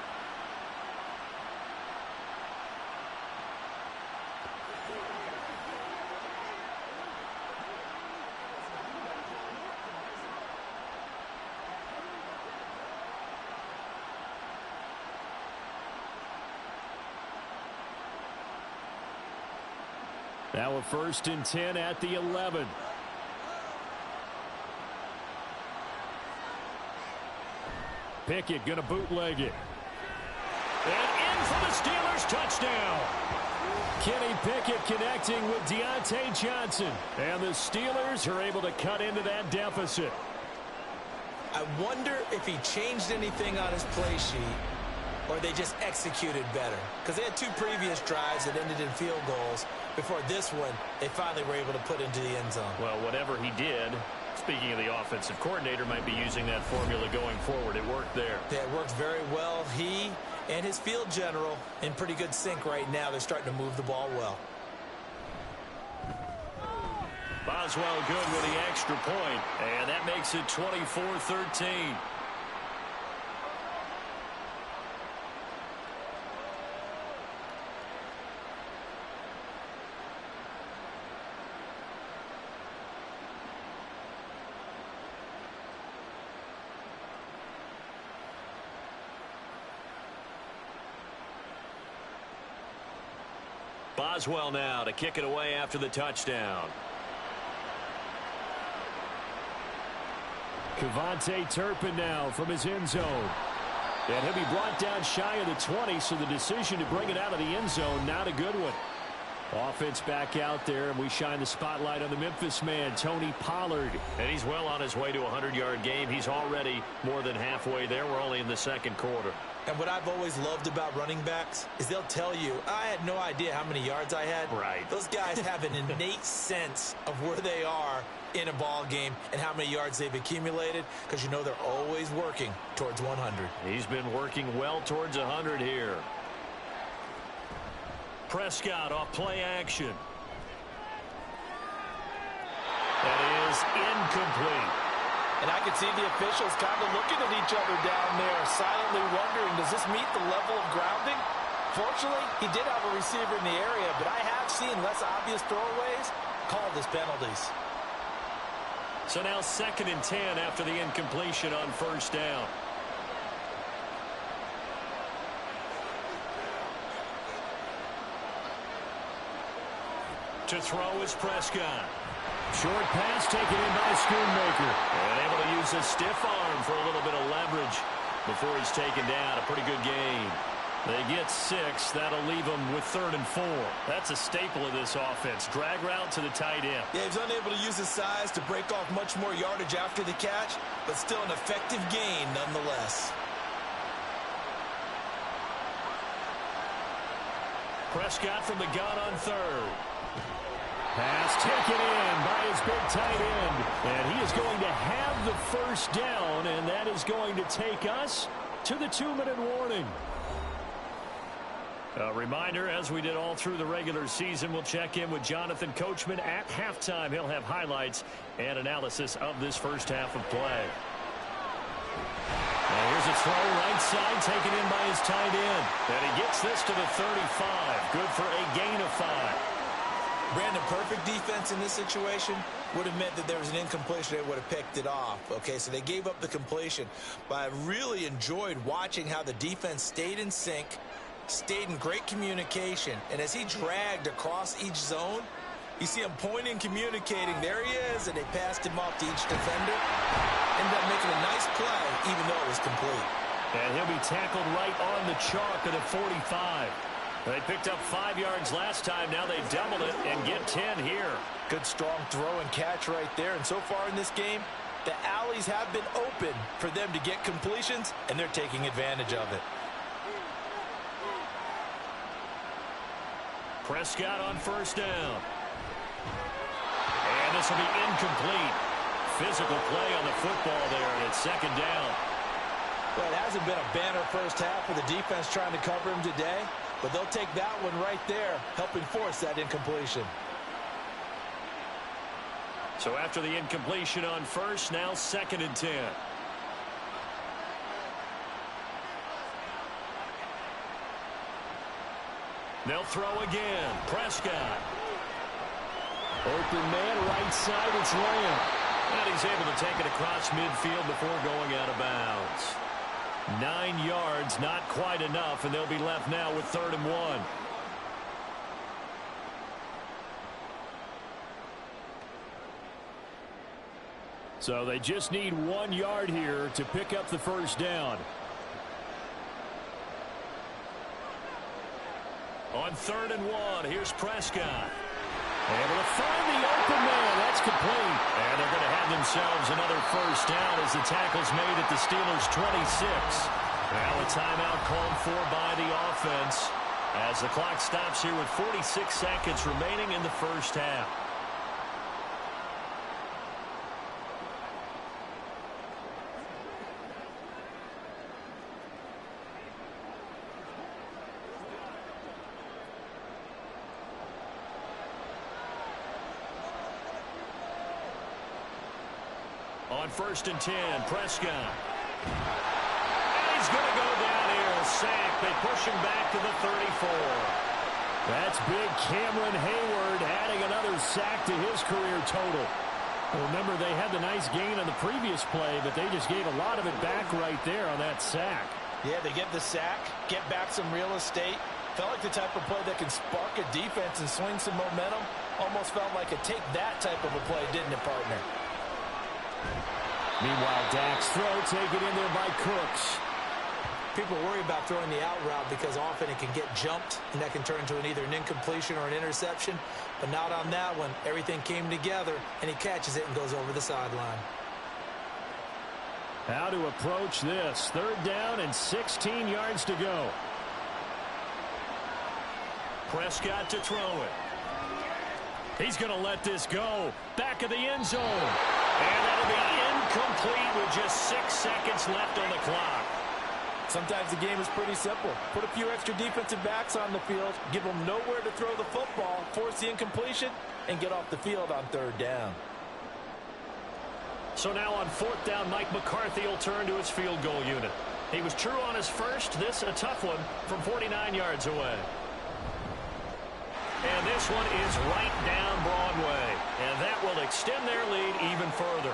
Now a 1st and 10 at the 11. Pickett going to bootleg it. And in for the Steelers touchdown. Kenny Pickett connecting with Deontay Johnson. And the Steelers are able to cut into that deficit. I wonder if he changed anything on his play sheet or they just executed better. Because they had 2 previous drives that ended in field goals. Before this one, they finally were able to put into the end zone. Well, whatever he did, speaking of the offensive coordinator, might be using that formula going forward. It worked there. Yeah, it worked very well. He and his field general in pretty good sync right now. They're starting to move the ball well. Boswell good with the extra point, and that makes it 24-13. Boswell now to kick it away after the touchdown. Kevontae Turpin now from his end zone. And he'll be brought down shy of the 20, so the decision to bring it out of the end zone, not a good one. Offense back out there, and we shine the spotlight on the Memphis man, Tony Pollard. And he's well on his way to a 100-yard game. He's already more than halfway there. We're only in the 2nd quarter. And what I've always loved about running backs is they'll tell you, I had no idea how many yards I had. Right. Those guys have an innate sense of where they are in a ball game and how many yards they've accumulated, because you know they're always working towards 100. He's been working well towards 100 here. Prescott off play action. That is incomplete. And I can see the officials kind of looking at each other down there, silently wondering, does this meet the level of grounding? Fortunately, he did have a receiver in the area, but I have seen less obvious throwaways called as penalties. So now 2nd and 10 after the incompletion on first down. To throw is Prescott. Short pass taken in by Schoonmaker. And able to use his stiff arm for a little bit of leverage before he's taken down. A pretty good gain. They get 6. That'll leave them with 3rd and 4. That's a staple of this offense. Drag route to the tight end. Yeah, he's unable to use his size to break off much more yardage after the catch, but still an effective gain nonetheless. Prescott from the gun on 3rd. Pass taken in by his big tight end. And he is going to have the first down, and that is going to take us to the 2-minute warning. A reminder, as we did all through the regular season, we'll check in with Jonathan Coachman at halftime. He'll have highlights and analysis of this first half of play. And here's a throw right side taken in by his tight end. And he gets this to the 35. Good for a gain of 5. Brandon, perfect defense in this situation would have meant that there was an incompletion. They would have picked it off. Okay, so they gave up the completion. But I really enjoyed watching how the defense stayed in sync, stayed in great communication. And as he dragged across each zone, you see him pointing, communicating. There he is, and they passed him off to each defender. Ended up making a nice play, even though it was complete. And he'll be tackled right on the chalk at the 45. They picked up 5 yards last time. Now they doubled it and get 10 here. Good strong throw and catch right there. And so far in this game, the alleys have been open for them to get completions, and they're taking advantage of it. Prescott on first down. And this will be incomplete. Physical play on the football there, and it's 2nd down. Well, it hasn't been a banner first half for the defense trying to cover him today, but they'll take that one right there, helping force that incompletion. So after the incompletion on first, now 2nd and 10. They'll throw again. Prescott. Open man, right side, it's Lamb. And he's able to take it across midfield before going out of bounds. 9 yards, not quite enough, and they'll be left now with 3rd and 1. So they just need 1 yard here to pick up the first down. On 3rd and 1, here's Prescott. Able to find the open man. That's complete. And they're going to have themselves another first down as the tackle's made at the Steelers' 26. Now a timeout called for by the offense as the clock stops here with 46 seconds remaining in the first half. On 1st and 10, Prescott. And he's going to go down here. A sack. They push him back to the 34. That's big Cameron Hayward adding another sack to his career total. Remember, they had the nice gain on the previous play, but they just gave a lot of it back right there on that sack. Yeah, they get the sack, get back some real estate. Felt like the type of play that can spark a defense and swing some momentum. Almost felt like a take that type of a play, didn't it, partner? Meanwhile, Dak's throw taken in there by Cooks. People worry about throwing the out route because often it can get jumped, and that can turn into either an incompletion or an interception. But not on that one. Everything came together, and he catches it and goes over the sideline. How to approach this. 3rd down and 16 yards to go. Prescott to throw it. He's going to let this go. Back of the end zone. And that'll be incomplete with just 6 seconds left on the clock. Sometimes the game is pretty simple. Put a few extra defensive backs on the field, give them nowhere to throw the football, force the incompletion, and get off the field on 3rd down. So now on 4th down, Mike McCarthy will turn to his field goal unit. He was true on his first. This a tough one from 49 yards away. And this one is right down Broadway. And that will extend their lead even further.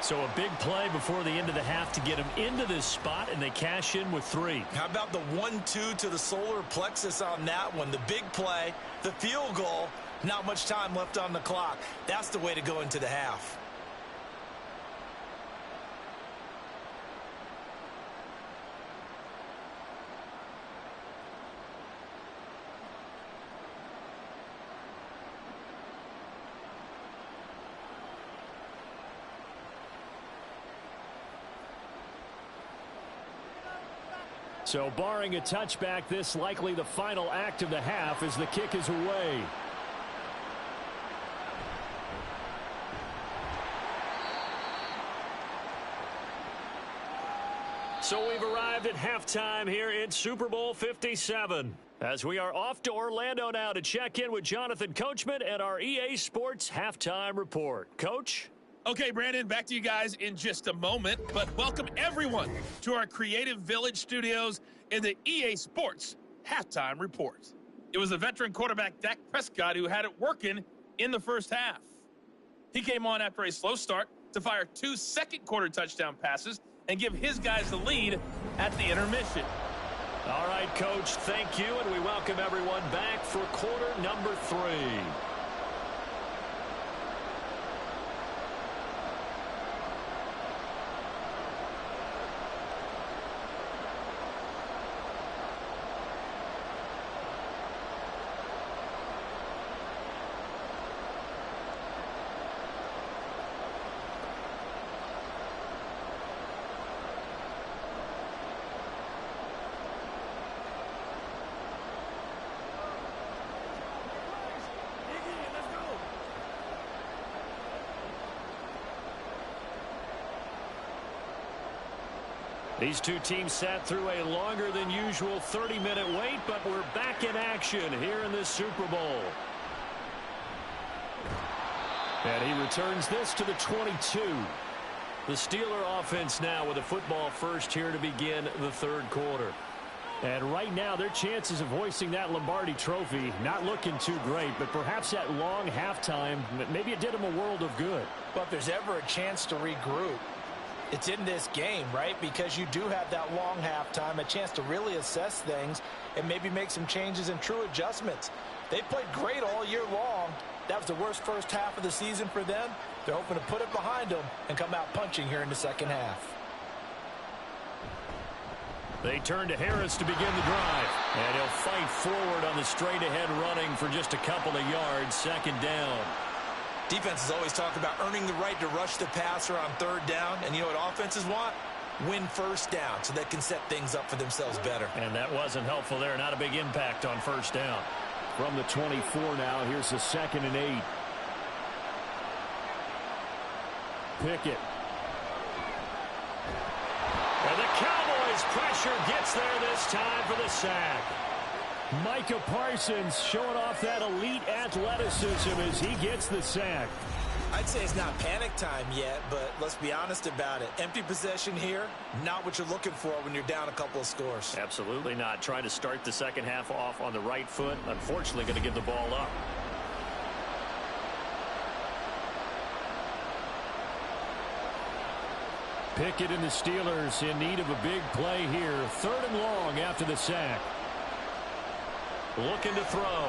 So a big play before the end of the half to get them into this spot, and they cash in with 3. How about the 1-2 to the solar plexus on that one? The big play, the field goal, not much time left on the clock. That's the way to go into the half. So barring a touchback, this likely the final act of the half as the kick is away. So we've arrived at halftime here in Super Bowl 57. As we are off to Orlando now to check in with Jonathan Coachman and our EA Sports Halftime Report. Coach? Okay, Brandon, back to you guys in just a moment, but welcome everyone to our Creative Village studios in the EA Sports Halftime Report. It was the veteran quarterback Dak Prescott who had it working in the first half. He came on after a slow start to fire 2 second-quarter touchdown passes and give his guys the lead at the intermission. All right, Coach, thank you, and we welcome everyone back for quarter number 3. These two teams sat through a longer than usual 30-minute wait, but we're back in action here in this Super Bowl. And he returns this to the 22. The Steeler offense now with a football first here to begin the 3rd quarter. And right now, their chances of hoisting that Lombardi trophy not looking too great, but perhaps that long halftime, maybe it did them a world of good. But if there's ever a chance to regroup, it's in this game, right? Because you do have that long halftime, a chance to really assess things and maybe make some changes and true adjustments. They played great all year long. That was the worst first half of the season for them. They're hoping to put it behind them and come out punching here in the second half. They turn to Harris to begin the drive. And he'll fight forward on the straight-ahead running for just a couple of yards, 2nd down. Defenses always talk about earning the right to rush the passer on 3rd down. And you know what offenses want? Win 1st down so they can set things up for themselves better. And that wasn't helpful there. Not a big impact on 1st down. From the 24 now, here's the 2nd and 8. Pickett. And the Cowboys pressure gets there this time for the sack. Micah Parsons showing off that elite athleticism as he gets the sack. I'd say it's not panic time yet, but let's be honest about it. Empty possession here, not what you're looking for when you're down a couple of scores. Absolutely not. Trying to start the second half off on the right foot. Unfortunately, going to give the ball up. Pickett and the Steelers in need of a big play here. 3rd and long after the sack. Looking to throw.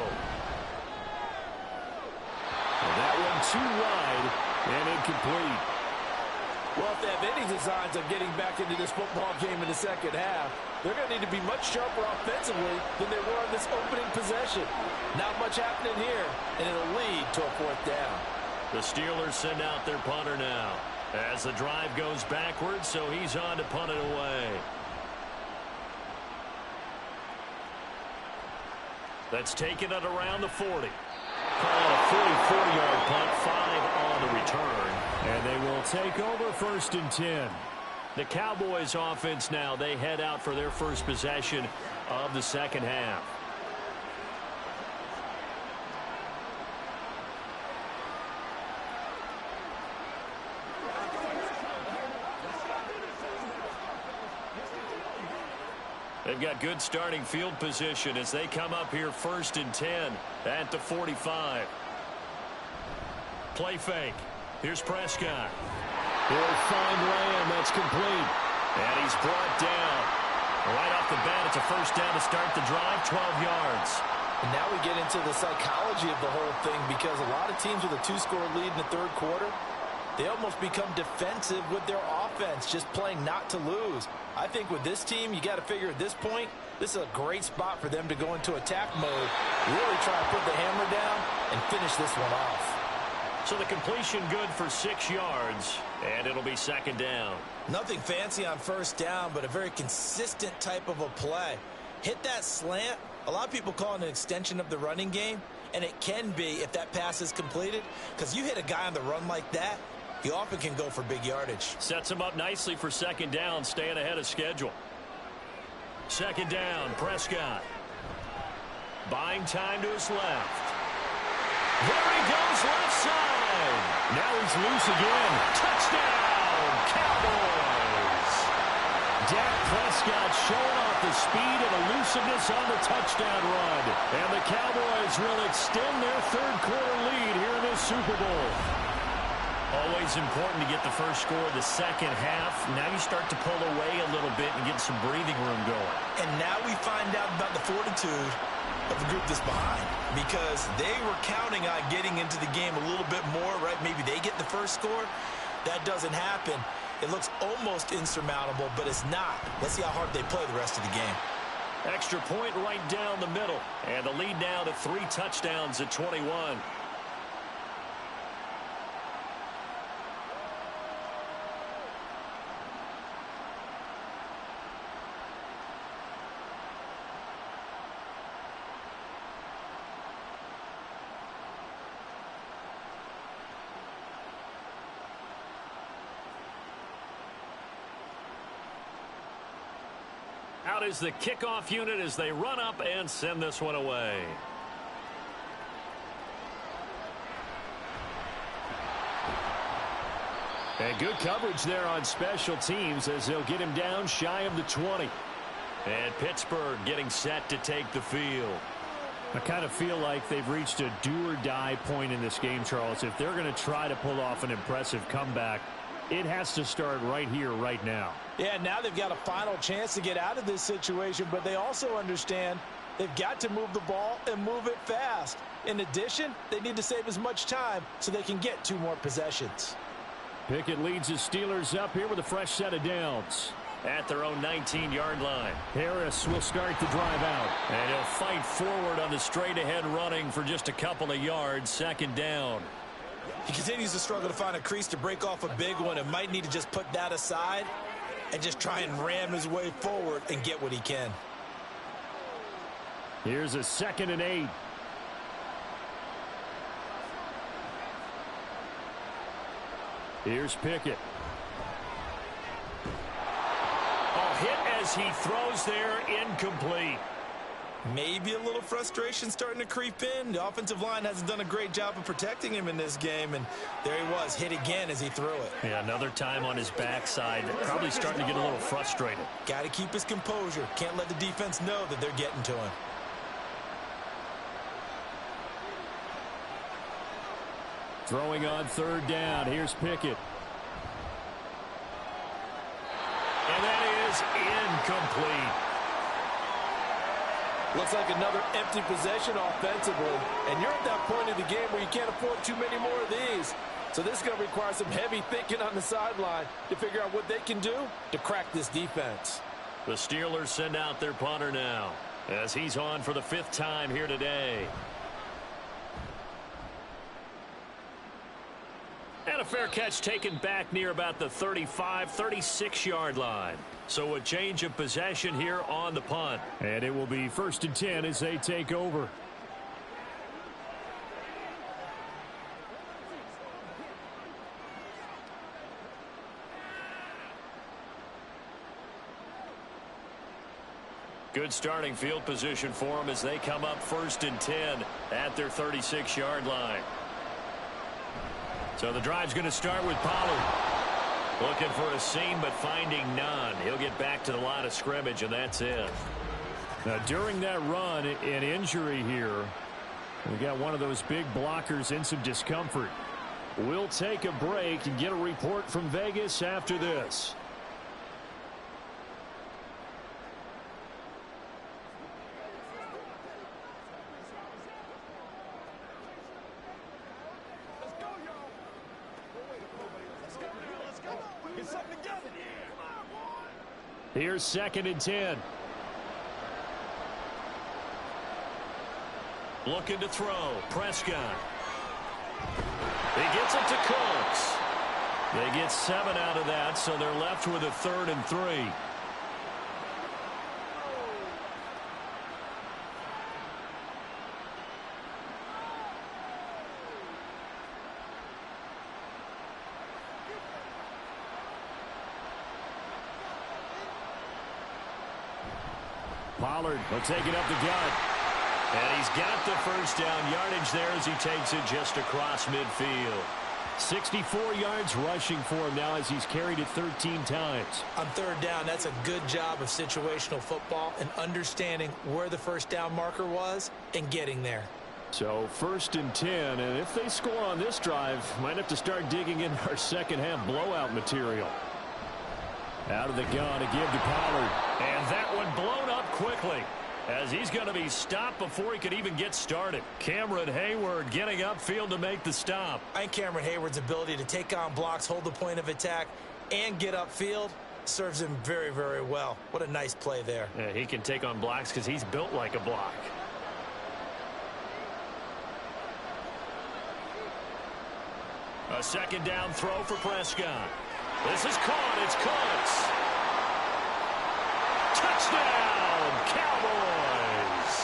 And that one too wide and incomplete. Well, if they have any designs of getting back into this football game in the second half, they're going to need to be much sharper offensively than they were on this opening possession. Not much happening here, and it'll lead to a 4th down. The Steelers send out their punter now. As the drive goes backwards, so he's on to punt it away. That's taken it around the 40. Call it a 44-yard punt, 5 on the return. And they will take over 1st and 10. The Cowboys offense now, they head out for their first possession of the second half. They've got good starting field position as they come up here 1st and 10 at the 45. Play fake. Here's Prescott. He'll find Lamb. That's complete. And he's brought down. Right off the bat, it's a first down to start the drive, 12 yards. And now we get into the psychology of the whole thing, because a lot of teams with a 2-score lead in the third quarter, they almost become defensive with their offense, just playing not to lose. I think with this team, you got to figure at this point, this is a great spot for them to go into attack mode, really try to put the hammer down and finish this one off. So the completion good for 6 yards, and it'll be second down. Nothing fancy on first down, but a very consistent type of a play. Hit that slant. A lot of people call it an extension of the running game, and it can be if that pass is completed, because you hit a guy on the run like that, he often can go for big yardage. Sets him up nicely for second down, staying ahead of schedule. Second down, Prescott. Buying time to his left. There he goes, left side. Now he's loose again. Touchdown, Cowboys. Dak Prescott showing off the speed and elusiveness on the touchdown run. And the Cowboys will extend their third quarter lead here in this Super Bowl. Always important to get the first score of the second half. Now you start to pull away a little bit and get some breathing room going. And now we find out about the fortitude of the group that's behind, because they were counting on getting into the game a little bit more, right? Maybe they get the first score. That doesn't happen. It looks almost insurmountable, but it's not. Let's see how hard they play the rest of the game. Extra point right down the middle. And the lead now to 3 touchdowns at 21. Out is the kickoff unit as they run up and send this one away. And good coverage there on special teams as they'll get him down shy of the 20. And Pittsburgh getting set to take the field. I kind of feel like they've reached a do-or-die point in this game, Charles. If they're going to try to pull off an impressive comeback, it has to start right here, right now. Yeah, now they've got a final chance to get out of this situation, but they also understand they've got to move the ball and move it fast. In addition, they need to save as much time so they can get 2 more possessions. Pickett leads the Steelers up here with a fresh set of downs. At their own 19-yard line. Harris will start the drive out. And he'll fight forward on the straight-ahead running for just a couple of yards, second down. He continues to struggle to find a crease to break off a big one and might need to just put that aside and just try and ram his way forward and get what he can. Here's a 2nd and 8. Here's Pickett. Hit as he throws there, incomplete. Maybe a little frustration starting to creep in. The offensive line hasn't done a great job of protecting him in this game, and there he was, hit again as he threw it. Yeah, another time on his backside, probably starting to get a little frustrated. Got to keep his composure. Can't let the defense know that they're getting to him. Throwing on 3rd down. Here's Pickett. And that is incomplete. Looks like another empty possession offensively, and you're at that point in the game where you can't afford too many more of these. So this is going to require some heavy thinking on the sideline to figure out what they can do to crack this defense. The Steelers send out their punter now as he's on for the 5th time here today. And a fair catch taken back near about the 35, 36-yard line. So a change of possession here on the punt. And it will be 1st and 10 as they take over. Good starting field position for them as they come up 1st and 10 at their 36-yard line. So the drive's going to start with Pollard. Looking for a seam, but finding none. He'll get back to the line of scrimmage, and that's it. Now, during that run, an injury here. We got one of those big blockers in some discomfort. We'll take a break and get a report from Vegas after this. Here's 2nd and 10. Looking to throw. Prescott. He gets it to Cooks. They get 7 out of that, so they're left with a 3rd and 3. Pollard will take it up the gut. And he's got the first down yardage there as he takes it just across midfield. 64 yards rushing for him now as he's carried it 13 times. On 3rd down, that's a good job of situational football and understanding where the first down marker was and getting there. So 1st and 10, and if they score on this drive, might have to start digging in our second half blowout material. Out of the gun to give to Pollard. And that one blown up quickly as he's going to be stopped before he could even get started. Cameron Hayward getting upfield to make the stop. I think Cameron Hayward's ability to take on blocks, hold the point of attack, and get upfield serves him very, very well. What a nice play there. Yeah, he can take on blocks because he's built like a block. A 2nd down throw for Prescott. This is caught. It's Cooks. Touchdown, Cowboys.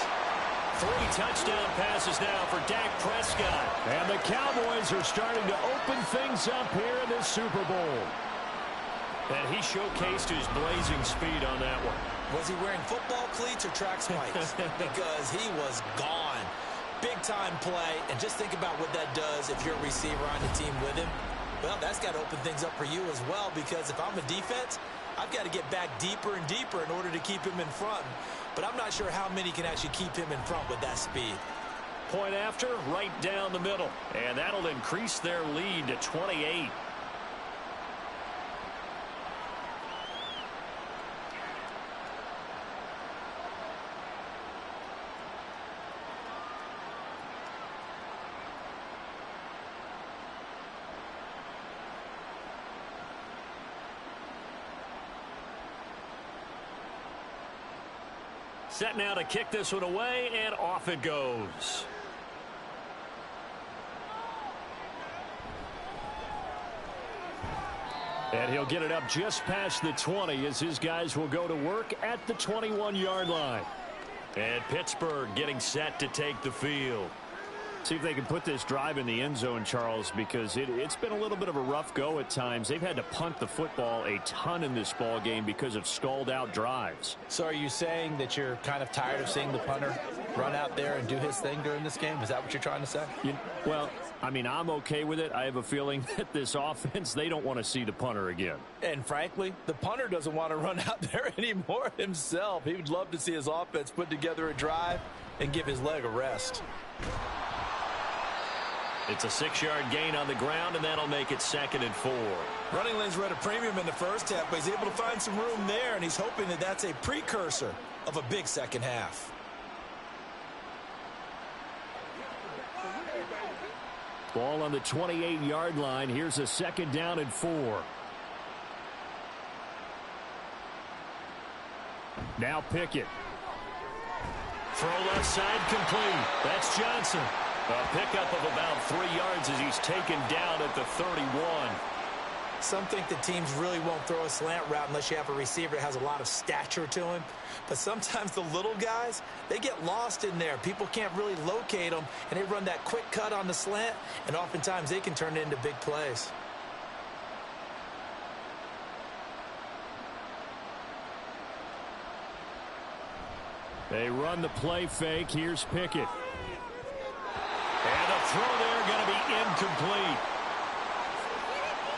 3 touchdown passes now for Dak Prescott. And the Cowboys are starting to open things up here in this Super Bowl. And he showcased his blazing speed on that one. Was he wearing football cleats or track spikes? Because he was gone. Big-time play. And just think about what that does if you're a receiver on the team with him. Well, that's got to open things up for you as well, because if I'm a defense, I've got to get back deeper and deeper in order to keep him in front. But I'm not sure how many can actually keep him in front with that speed. Point after, right down the middle. And that'll increase their lead to 28. Set now to kick this one away, and off it goes. And he'll get it up just past the 20 as his guys will go to work at the 21-yard line. And Pittsburgh getting set to take the field. See if they can put this drive in the end zone, Charles, because it's been a little bit of a rough go at times. They've had to punt the football a ton in this ball game because of stalled-out drives. So are you saying that you're kind of tired of seeing the punter run out there and do his thing during this game? Is that what you're trying to say? Well, I mean, I'm okay with it. I have a feeling that this offense, they don't want to see the punter again. And frankly, the punter doesn't want to run out there anymore himself. He would love to see his offense put together a drive and give his leg a rest. It's a 6-yard gain on the ground, and that'll make it 2nd and 4. Running lanes were at a premium in the first half, but he's able to find some room there, and he's hoping that that's a precursor of a big second half. Ball on the 28-yard line. Here's a 2nd down and 4. Now Pickett. Throw left side complete. That's Johnson. A pickup of about 3 yards as he's taken down at the 31. Some think the teams really won't throw a slant route unless you have a receiver that has a lot of stature to him. But sometimes the little guys, they get lost in there. People can't really locate them, and they run that quick cut on the slant, and oftentimes they can turn it into big plays. They run the play fake. Here's Pickett. And a throw there going to be incomplete.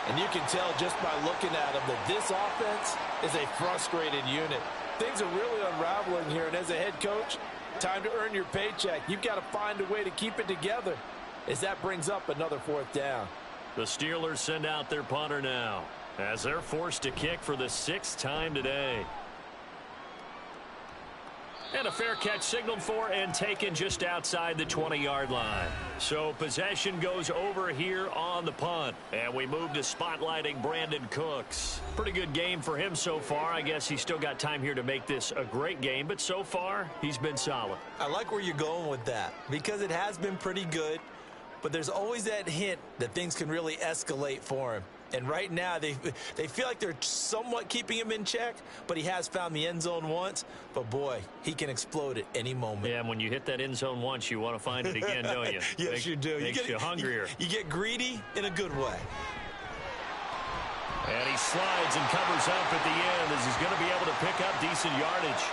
And you can tell just by looking at him that this offense is a frustrated unit. Things are really unraveling here, and as a head coach, time to earn your paycheck. You've got to find a way to keep it together as that brings up another 4th down. The Steelers send out their punter now as they're forced to kick for the 6th time today. And a fair catch signaled for and taken just outside the 20-yard line. So possession goes over here on the punt. And we move to spotlighting Brandon Cooks. Pretty good game for him so far. I guess he's still got time here to make this a great game. But so far, he's been solid. I like where you're going with that because it has been pretty good. But there's always that hint that things can really escalate for him. And right now, they feel like they're somewhat keeping him in check, but he has found the end zone once. But, boy, he can explode at any moment. Yeah, and when you hit that end zone once, you want to find it again, don't you? Yes, you do. Makes you hungrier. You get greedy in a good way. And he slides and covers up at the end as he's going to be able to pick up decent yardage.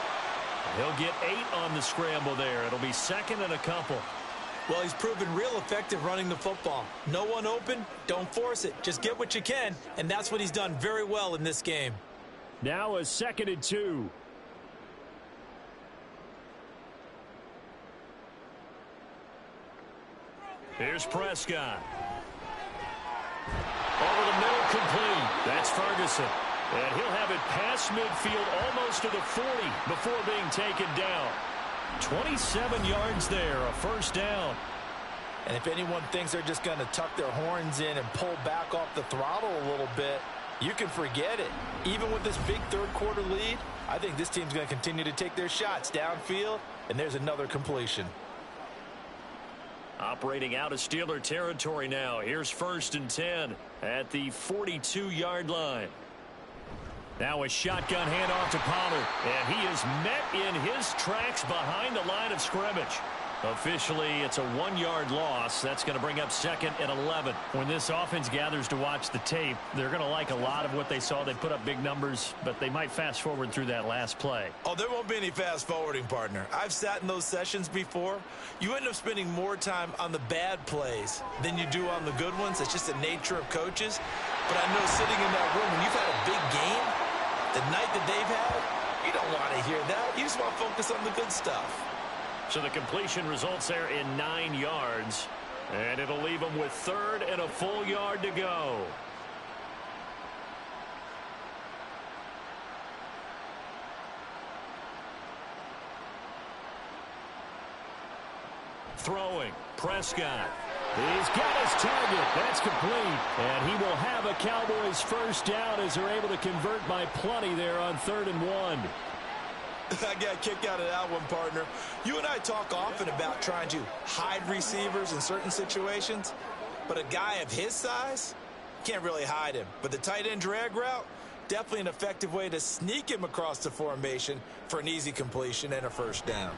He'll get 8 on the scramble there. It'll be 2nd and a couple. Well, he's proven real effective running the football. No one open, don't force it. Just get what you can, and that's what he's done very well in this game. Now a 2nd and 2. Here's Prescott. Over the middle, complete. That's Ferguson. And he'll have it past midfield almost to the 40 before being taken down. 27 yards there, a 1st down. And if anyone thinks they're just going to tuck their horns in and pull back off the throttle a little bit, you can forget it. Even with this big 3rd quarter lead, I think this team's going to continue to take their shots downfield, and there's another completion. Operating out of Steeler territory now. Here's 1st and 10 at the 42-yard line. Now a shotgun handoff to Pollard, and he is met in his tracks behind the line of scrimmage. Officially, it's a 1-yard loss. That's going to bring up 2nd and 11. When this offense gathers to watch the tape, they're going to like a lot of what they saw. They put up big numbers, but they might fast forward through that last play. Oh, there won't be any fast forwarding, partner. I've sat in those sessions before. You end up spending more time on the bad plays than you do on the good ones. It's just the nature of coaches. But I know sitting in that room, when you've had a big game, the night that they've had, you don't want to hear that. You just want to focus on the good stuff. So the completion results there in 9 yards. And it'll leave them with 3rd and a full yard to go. Throwing, Prescott. He's got his target. That's complete. And he will have a Cowboys 1st down as they're able to convert by plenty there on 3rd and 1. I got a kick out of that one, partner. You and I talk often about trying to hide receivers in certain situations, but a guy of his size can't really hide him. But the tight end drag route, definitely an effective way to sneak him across the formation for an easy completion and a 1st down.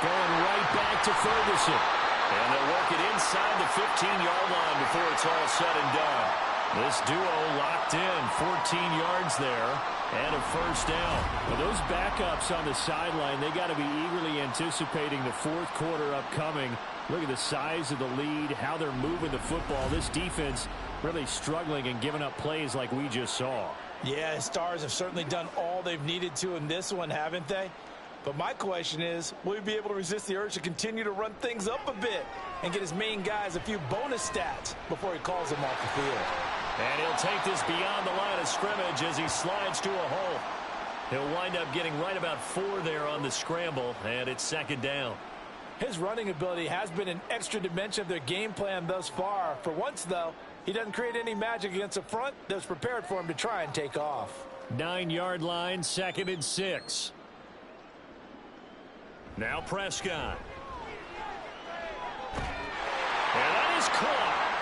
Going right back to Ferguson. And they'll work it inside the 15-yard line before it's all said and done. This duo locked in, 14 yards there, and a 1st down. Well, those backups on the sideline, they got to be eagerly anticipating the 4th quarter upcoming. Look at the size of the lead, how they're moving the football. This defense really struggling and giving up plays like we just saw. Yeah, Stars have certainly done all they've needed to in this one, haven't they? But my question is, will he be able to resist the urge to continue to run things up a bit and get his main guys a few bonus stats before he calls them off the field? And he'll take this beyond the line of scrimmage as he slides to a hole. He'll wind up getting right about 4 there on the scramble, and it's 2nd down. His running ability has been an extra dimension of their game plan thus far. For once, though, he doesn't create any magic against a front that's prepared for him to try and take off. 9-yard line, 2nd and 6. Now Prescott.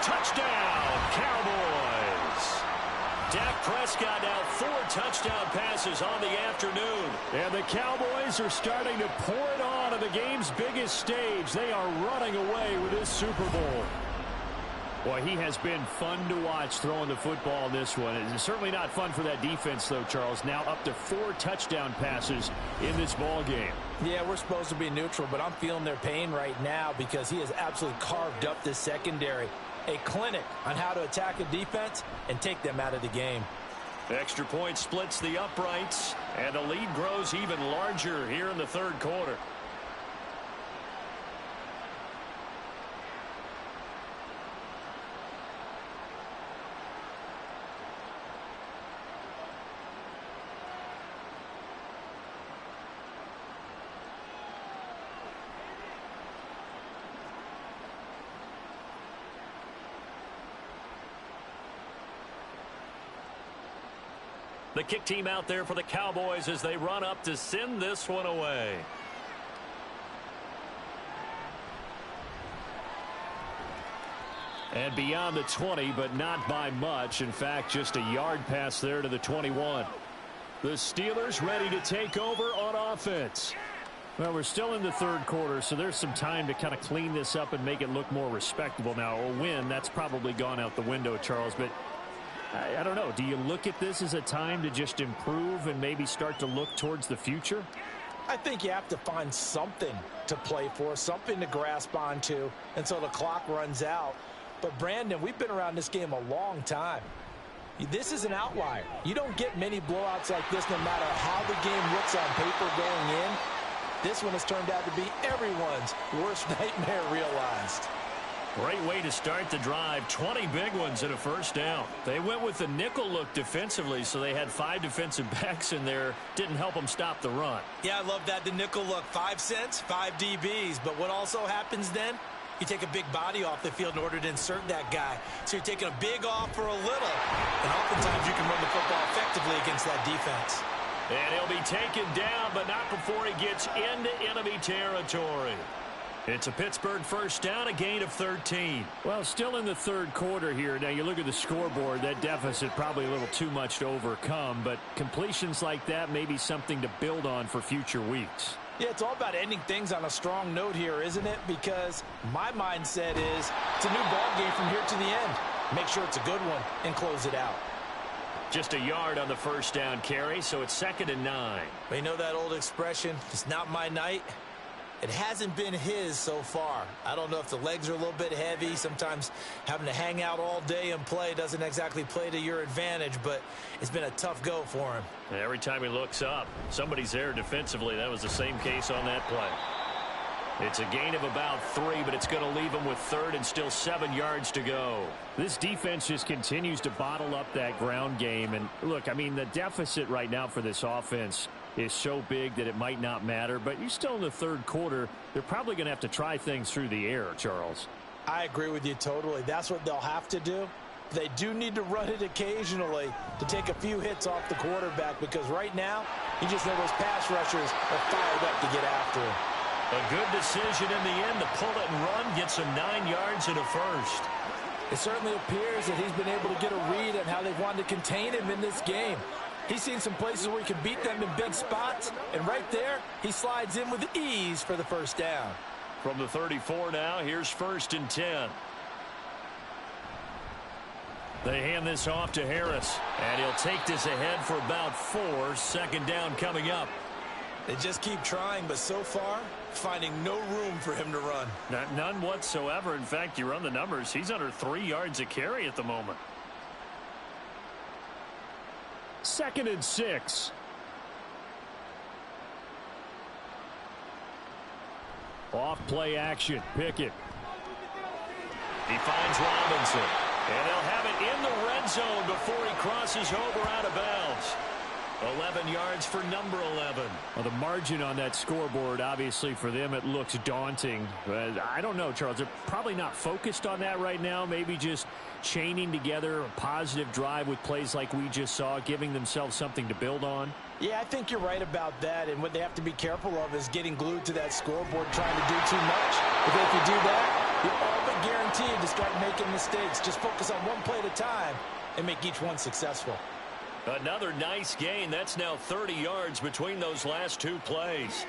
Touchdown, Cowboys. Dak Prescott now 4 touchdown passes on the afternoon. And the Cowboys are starting to pour it on the game's biggest stage. They are running away with this Super Bowl. Boy, he has been fun to watch throwing the football in this one. It's certainly not fun for that defense, though, Charles. Now up to 4 touchdown passes in this ball game. Yeah, we're supposed to be neutral, but I'm feeling their pain right now because he has absolutely carved up this secondary. A clinic on how to attack a defense and take them out of the game. Extra point splits the uprights, and the lead grows even larger here in the third quarter. The kick team out there for the Cowboys as they run up to send this one away. And beyond the 20, but not by much. In fact, just a yard pass there to the 21. The Steelers ready to take over on offense. Well, we're still in the third quarter, so there's some time to kind of clean this up and make it look more respectable. Now, a win, that's probably gone out the window, Charles, but I don't know. Do you look at this as a time to just improve and maybe start to look towards the future? I think you have to find something to play for, something to grasp onto until the clock runs out. But, Brandon, we've been around this game a long time. This is an outlier. You don't get many blowouts like this no matter how the game looks on paper going in. This one has turned out to be everyone's worst nightmare realized. Great way to start the drive. 20 big ones and a first down. They went with the nickel look defensively, so they had 5 defensive backs in there. Didn't help them stop the run. Yeah, I love that. The nickel look. 5 cents, 5 DBs. But what also happens then? You take a big body off the field in order to insert that guy. So you're taking a big off for a little. And oftentimes you can run the football effectively against that defense. And he'll be taken down, but not before he gets into enemy territory. It's a Pittsburgh first down, a gain of 13. Well, still in the third quarter here. Now, you look at the scoreboard, that deficit probably a little too much to overcome, but completions like that may be something to build on for future weeks. Yeah, it's all about ending things on a strong note here, isn't it? Because my mindset is it's a new ball game from here to the end. Make sure it's a good one and close it out. Just a yard on the first down carry, so it's 2nd and 9. But you know that old expression, it's not my night? It hasn't been his so far. I don't know if the legs are a little bit heavy. Sometimes having to hang out all day and play doesn't exactly play to your advantage, but it's been a tough go for him. And every time he looks up, somebody's there defensively. That was the same case on that play. It's a gain of about 3, but it's going to leave him with 3rd and still 7 yards to go. This defense just continues to bottle up that ground game. And look, I mean, the deficit right now for this offense is so big that it might not matter. But you're still in the third quarter. They're probably going to have to try things through the air, Charles. I agree with you totally. That's what they'll have to do. They do need to run it occasionally to take a few hits off the quarterback, because right now, you just know those pass rushers are fired up to get after him. A good decision in the end to pull it and run, gets him 9 yards and a first. It certainly appears that he's been able to get a read on how they've wanted to contain him in this game. He's seen some places where he can beat them in big spots, and right there, he slides in with ease for the first down. From the 34 now, here's 1st and 10. They hand this off to Harris, and he'll take this ahead for about 4. 2nd down coming up. They just keep trying, but so far, finding no room for him to run. None whatsoever. In fact, you run the numbers, he's under 3 yards a carry at the moment. 2nd and 6. Off play action. Pickett. He finds Robinson. And they'll have it in the red zone before he crosses over out of bounds. 11 yards for number 11. Well, the margin on that scoreboard, obviously for them, it looks daunting. But I don't know, Charles. They're probably not focused on that right now. Maybe just chaining together a positive drive with plays like we just saw, giving themselves something to build on. Yeah, I think you're right about that. And what they have to be careful of is getting glued to that scoreboard trying to do too much. Because if you do that, you're all but not guaranteed to start making mistakes. Just focus on one play at a time and make each one successful. Another nice gain. That's now 30 yards between those last two plays.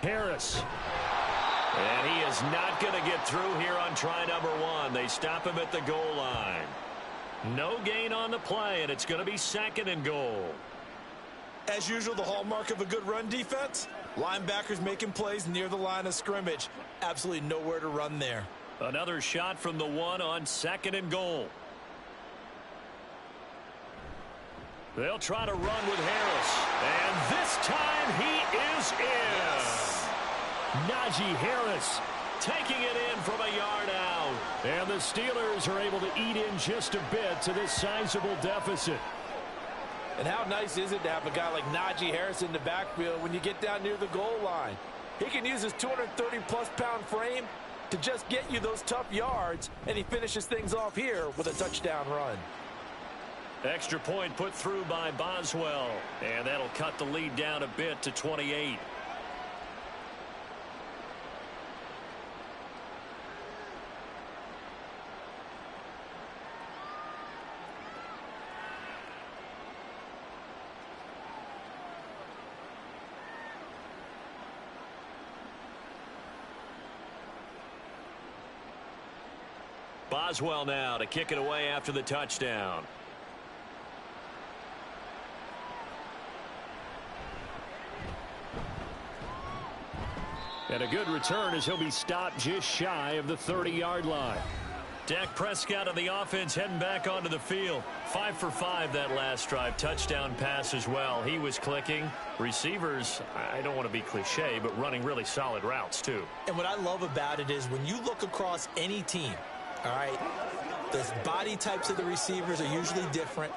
Harris. And he is not going to get through here on try number one. They stop him at the goal line. No gain on the play, and it's going to be 2nd and goal. As usual, the hallmark of a good run defense, linebackers making plays near the line of scrimmage. Absolutely nowhere to run there. Another shot from the one on 2nd and goal. They'll try to run with Harris. And this time he is in. Najee Harris taking it in from a yard out. And the Steelers are able to eat in just a bit to this sizable deficit. And how nice is it to have a guy like Najee Harris in the backfield when you get down near the goal line? He can use his 230-plus pound frame to just get you those tough yards, and he finishes things off here with a touchdown run. Extra point put through by Boswell, and that'll cut the lead down a bit to 28. Boswell now to kick it away after the touchdown. And a good return as he'll be stopped just shy of the 30-yard line. Dak Prescott of the offense heading back onto the field. 5 for 5 that last drive. Touchdown pass as well. He was clicking. Receivers, I don't want to be cliche, but running really solid routes too. And what I love about it is when you look across any team, all right, the body types of the receivers are usually different.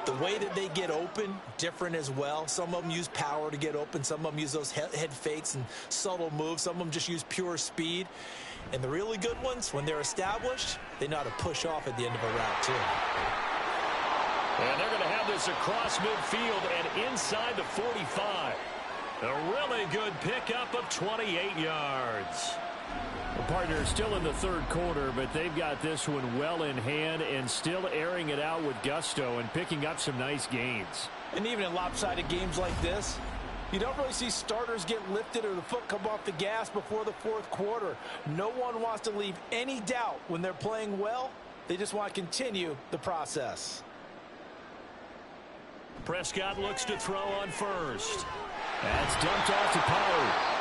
The way that they get open, different as well. Some of them use power to get open. Some of them use those head fakes and subtle moves. Some of them just use pure speed. And the really good ones, when they're established, they know how to push off at the end of a route, too. And they're going to have this across midfield and inside the 45. A really good pickup of 28 yards. The partner still in the third quarter, but they've got this one well in hand and still airing it out with gusto and picking up some nice gains. And even in lopsided games like this, you don't really see starters get lifted or the foot come off the gas before the fourth quarter. No one wants to leave any doubt when they're playing well. They just want to continue the process. Prescott looks to throw on first. That's dumped off to Pollard.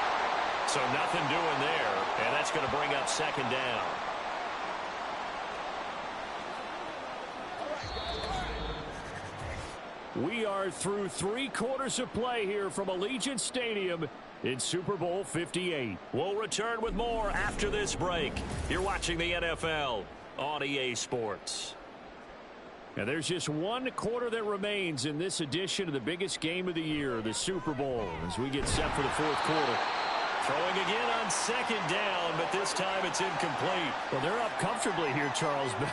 So nothing doing there, and that's going to bring up 2nd down. We are through 3 quarters of play here from Allegiant Stadium in Super Bowl 58. We'll return with more after this break. You're watching the NFL on EA Sports. And there's just 1 quarter that remains in this edition of the biggest game of the year, the Super Bowl, as we get set for the fourth quarter. Throwing again on 2nd down, but this time it's incomplete. Well, they're up comfortably here, Charles, but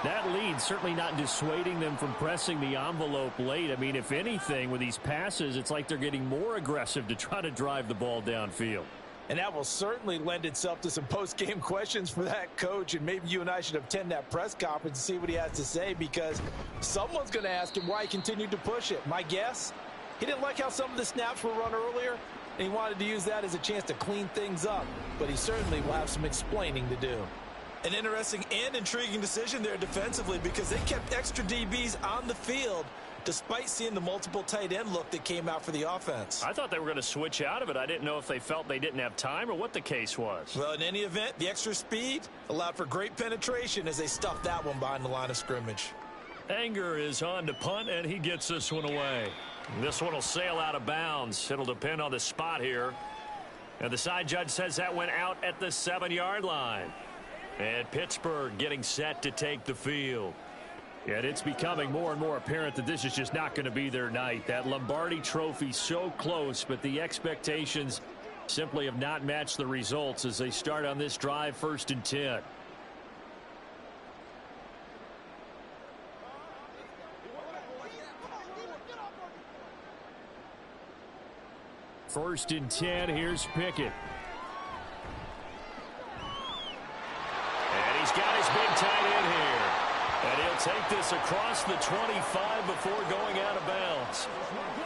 that lead certainly not dissuading them from pressing the envelope late. I mean, if anything, with these passes, it's like they're getting more aggressive to try to drive the ball downfield. And that will certainly lend itself to some post-game questions for that coach, and maybe you and I should attend that press conference and see what he has to say, because someone's going to ask him why he continued to push it. My guess, he didn't like how some of the snaps were run earlier, and he wanted to use that as a chance to clean things up. But he certainly will have some explaining to do. An interesting and intriguing decision there defensively, because they kept extra DBs on the field despite seeing the multiple tight end look that came out for the offense. I thought they were going to switch out of it. I didn't know if they felt they didn't have time or what the case was. Well, in any event, the extra speed allowed for great penetration as they stuffed that one behind the line of scrimmage. Anger is on to punt, and he gets this one away. This one will sail out of bounds. It'll depend on the spot here. And the side judge says that went out at the 7-yard line. And Pittsburgh getting set to take the field. And it's becoming more and more apparent that this is just not going to be their night. That Lombardi trophy so close, but the expectations simply have not matched the results as they start on this drive 1st and 10. 1st and 10. Here's Pickett. And he's got his big tight end here. And he'll take this across the 25 before going out of bounds.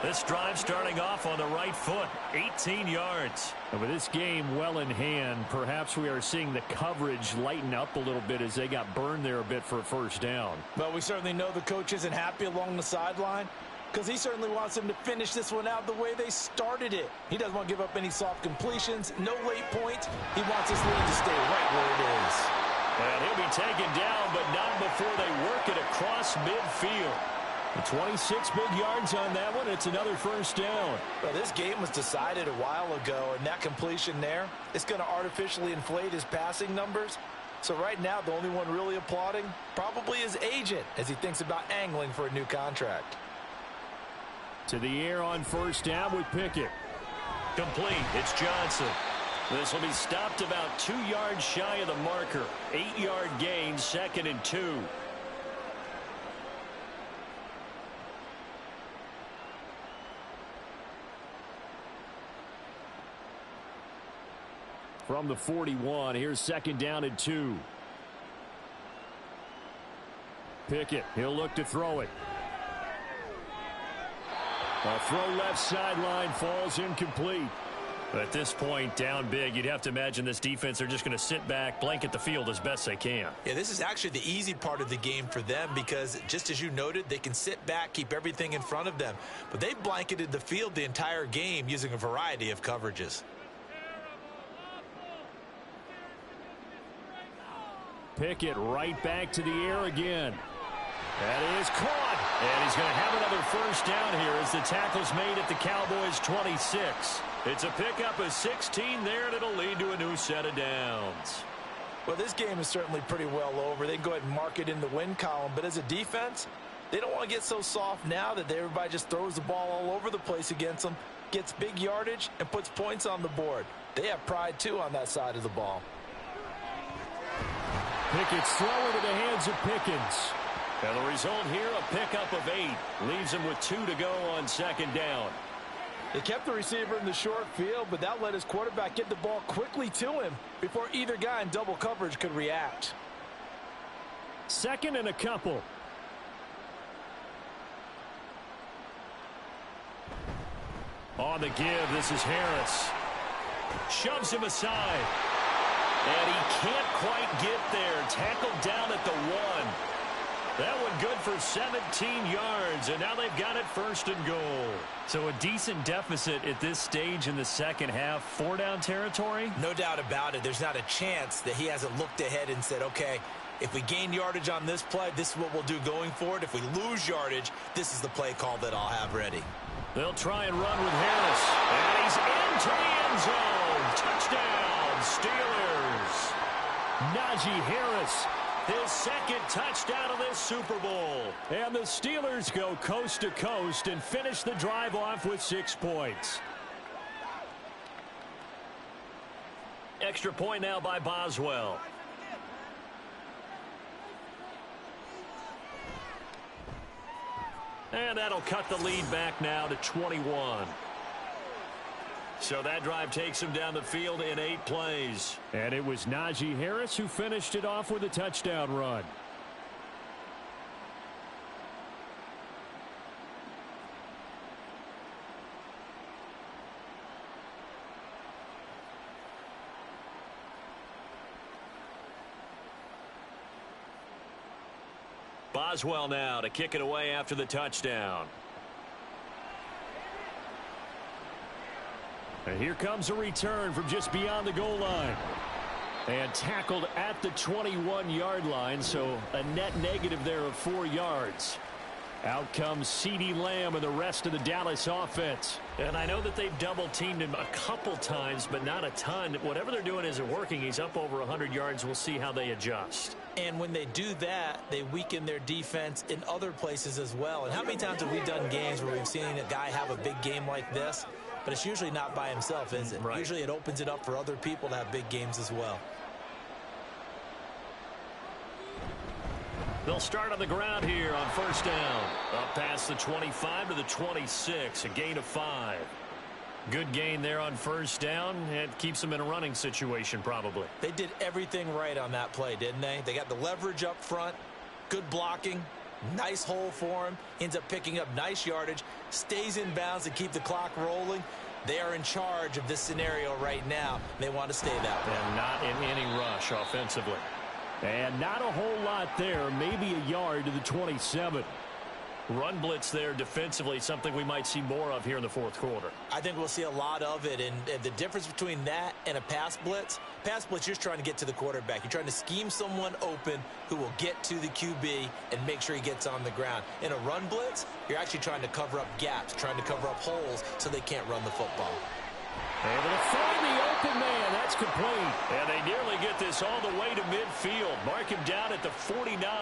This drive starting off on the right foot, 18 yards. And with this game well in hand, perhaps we are seeing the coverage lighten up a little bit as they got burned there a bit for a 1st down. Well, we certainly know the coach isn't happy along the sideline because he certainly wants them to finish this one out the way they started it. He doesn't want to give up any soft completions, no late points. He wants his lead to stay right where it is. And he'll be taken down, but not before they work it across midfield. 26 big yards on that one. It's another 1st down. Well, this game was decided a while ago, and that completion there, it's going to artificially inflate his passing numbers. So right now, the only one really applauding probably his agent as he thinks about angling for a new contract. To the air on 1st down with Pickett. Complete. It's Johnson. This will be stopped about 2 yards shy of the marker. 8-yard gain, 2nd and 2. From the 41, here's 2nd down and 2. Pickett, he'll look to throw it. A throw left sideline, falls incomplete. At this point, down big, you'd have to imagine this defense, they're just going to sit back, blanket the field as best they can. Yeah, this is actually the easy part of the game for them because, just as you noted, they can sit back, keep everything in front of them. But they blanketed the field the entire game using a variety of coverages. Pickett right back to the air again. That is caught. And he's going to have another 1st down here as the tackle's made at the Cowboys' 26. It's a pickup of 16 there, and it'll lead to a new set of downs. Well, this game is certainly pretty well over. They can go ahead and mark it in the win column. But as a defense, they don't want to get so soft now that everybody just throws the ball all over the place against them, gets big yardage, and puts points on the board. They have pride, too, on that side of the ball. Pickett's throw into the hands of Pickens. And the result here, a pickup of 8. Leaves him with 2 to go on 2nd down. They kept the receiver in the short field, but that let his quarterback get the ball quickly to him before either guy in double coverage could react. 2nd and a couple. On the give, this is Harris. Shoves him aside. And he can't quite get there. Tackled down at the 1. That one good for 17 yards, and now they've got it 1st and goal. So a decent deficit at this stage in the 2nd half. 4-down territory? No doubt about it. There's not a chance that he hasn't looked ahead and said, okay, if we gain yardage on this play, this is what we'll do going forward. If we lose yardage, this is the play call that I'll have ready. They'll try and run with Harris. And he's into the end zone. Touchdown, Steelers. Najee Harris. His 2nd touchdown of this Super Bowl. And the Steelers go coast to coast and finish the drive off with 6 points. Extra point now by Boswell. And that'll cut the lead back now to 21. So that drive takes him down the field in 8 plays. And it was Najee Harris who finished it off with a touchdown run. Boswell now to kick it away after the touchdown. And here comes a return from just beyond the goal line. And tackled at the 21-yard line, so a net negative there of 4 yards. Out comes CeeDee Lamb and the rest of the Dallas offense. And I know that they've double-teamed him a couple times, but not a ton. Whatever they're doing isn't working. He's up over 100 yards. We'll see how they adjust. And when they do that, they weaken their defense in other places as well. And how many times have we done games where we've seen a guy have a big game like this? But it's usually not by himself, is it? Right. Usually it opens it up for other people to have big games as well. They'll start on the ground here on 1st down. Up past the 25 to the 26, a gain of 5. Good gain there on first down. It keeps them in a running situation probably. They did everything right on that play, didn't they? They got the leverage up front, good blocking, nice hole for him, ends up picking up nice yardage, stays in bounds to keep the clock rolling. They are in charge of this scenario right now. They want to stay that way. And not in any rush offensively. And not a whole lot there, maybe a yard to the 27. Run blitz there defensively, something we might see more of here in the fourth quarter. I think we'll see a lot of it, and the difference between that and a pass blitz, you're just trying to get to the quarterback. You're trying to scheme someone open who will get to the QB and make sure he gets on the ground. In a run blitz, you're actually trying to cover up gaps, trying to cover up holes so they can't run the football. Able to find the open man. That's complete. And they nearly get this all the way to midfield. Mark him down at the 49.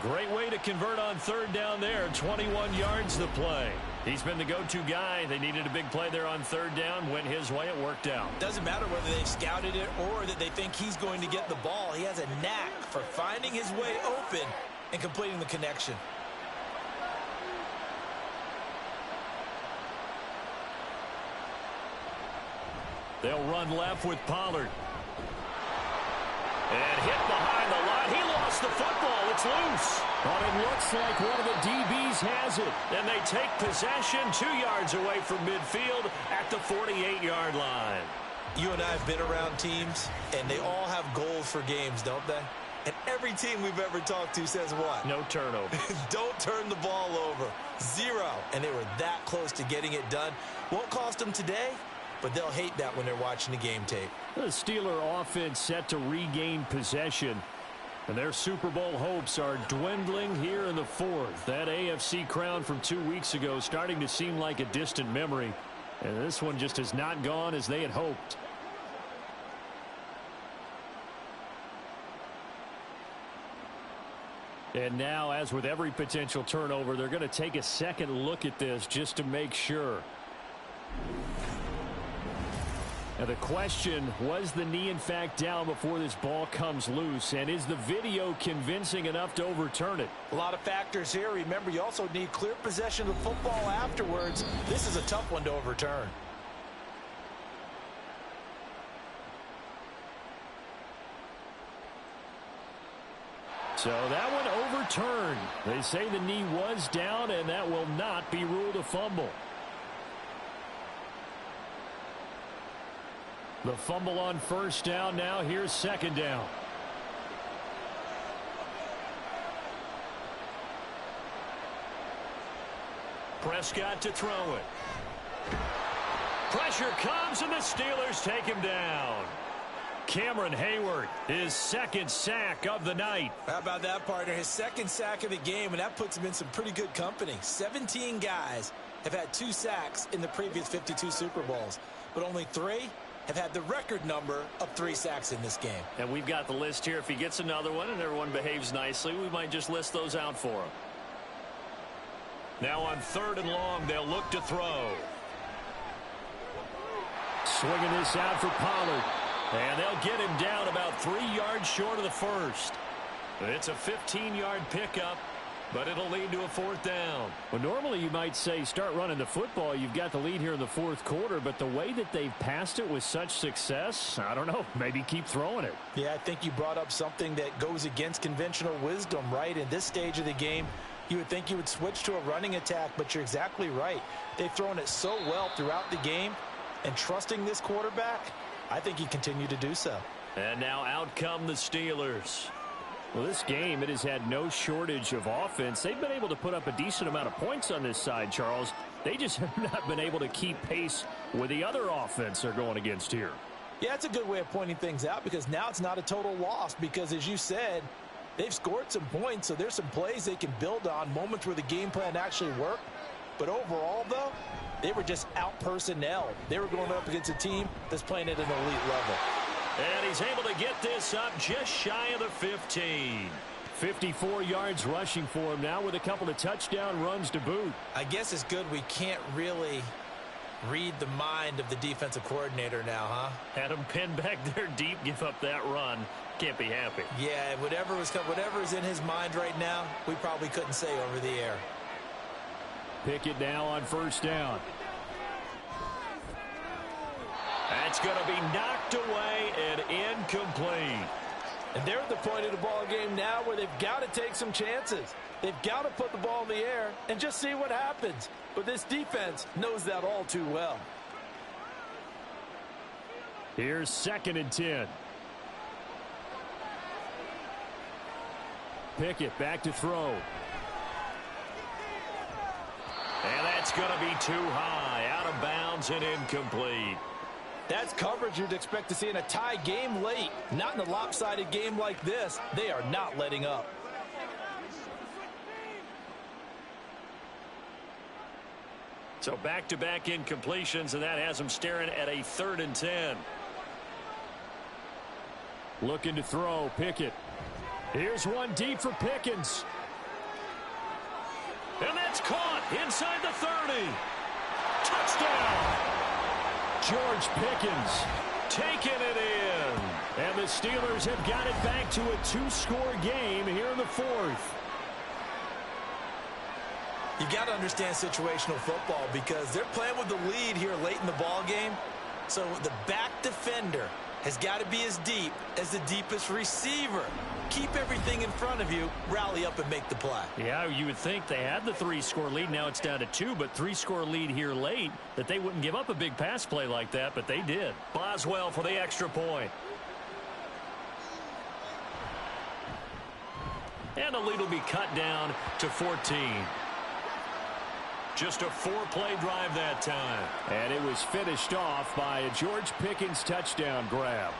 Great way to convert on third down there. 21 yards the play. He's been the go-to guy. They needed a big play there on third down. Went his way. It worked out. Doesn't matter whether they've scouted it or that they think he's going to get the ball. He has a knack for finding his way open and completing the connection. They'll run left with Pollard. And hit behind the line. He lost the football. It's loose. But it looks like one of the DBs has it. And they take possession 2 yards away from midfield at the 48-yard line. You and I have been around teams, and they all have goals for games, don't they? And every team we've ever talked to says what? No turnover. Don't turn the ball over. 0. And they were that close to getting it done. Won't cost them today, but they'll hate that when they're watching the game tape. The Steeler offense set to regain possession. And their Super Bowl hopes are dwindling here in the fourth. That AFC crown from 2 weeks ago starting to seem like a distant memory. And this one just has not gone as they had hoped. And now, as with every potential turnover, they're going to take a second look at this just to make sure. Now the question, was the knee in fact down before this ball comes loose? And is the video convincing enough to overturn it? A lot of factors here. Remember, you also need clear possession of the football afterwards. This is a tough one to overturn. So that one overturned. They say the knee was down, and that will not be ruled a fumble. The fumble on first down. Now here's second down. Prescott to throw it. Pressure comes, and the Steelers take him down. Cameron Hayward, his second sack of the night. How about that, partner? His second sack of the game, and that puts him in some pretty good company. 17 guys have had 2 sacks in the previous 52 Super Bowls, but only 3 have had the record number of 3 sacks in this game. And we've got the list here. If he gets another one and everyone behaves nicely, we might just list those out for him. Now on third and long, they'll look to throw. Swinging this out for Pollard. And they'll get him down about 3 yards short of the first. It's a 15-yard pickup, but it'll lead to a fourth down. Well, normally you might say start running the football. You've got the lead here in the fourth quarter, but the way that they've passed it with such success, I don't know, maybe keep throwing it. Yeah, I think you brought up something that goes against conventional wisdom, right? In this stage of the game, you would think you would switch to a running attack, but you're exactly right. They've thrown it so well throughout the game, and trusting this quarterback, I think he continued to do so. And now out come the Steelers. Well, this game, it has had no shortage of offense. They've been able to put up a decent amount of points on this side, Charles. They just have not been able to keep pace with the other offense they're going against here. Yeah, it's a good way of pointing things out because now it's not a total loss because, as you said, they've scored some points, so there's some plays they can build on, moments where the game plan actually worked. But overall, though, they were just out-personnel. They were going up against a team that's playing at an elite level. And he's able to get this up just shy of the 15. 54 yards rushing for him now with a couple of touchdown runs to boot. I guess it's good we can't really read the mind of the defensive coordinator now, huh? Had him pinned back there deep, give up that run. Can't be happy. Yeah, whatever is in his mind right now, we probably couldn't say over the air. Pickett now on first down. That's going to be knocked away and incomplete. And they're at the point of the ball game now where they've got to take some chances. They've got to put the ball in the air and just see what happens. But this defense knows that all too well. Here's 2nd and 10. Pickett back to throw. And that's going to be too high, out of bounds and incomplete. That's coverage you'd expect to see in a tie game late. Not in a lopsided game like this. They are not letting up. So back-to-back incompletions, and that has them staring at a 3rd and 10. Looking to throw, Pickett. Here's one deep for Pickens. And that's caught inside the 30. Touchdown! George Pickens Taking it in. And the Steelers have got it back to a 2-score game here in the 4th. You got to understand situational football because they're playing with the lead here late in the ball game. So the back defender has got to be as deep as the deepest receiver. Keep everything in front of you, rally up and make the play. Yeah, you would think they had the 3-score lead. Now it's down to 2, but 3-score lead here late, that they wouldn't give up a big pass play like that, but they did. Boswell for the extra point. And the lead will be cut down to 14. Just a 4-play drive that time. And it was finished off by a George Pickens touchdown grab.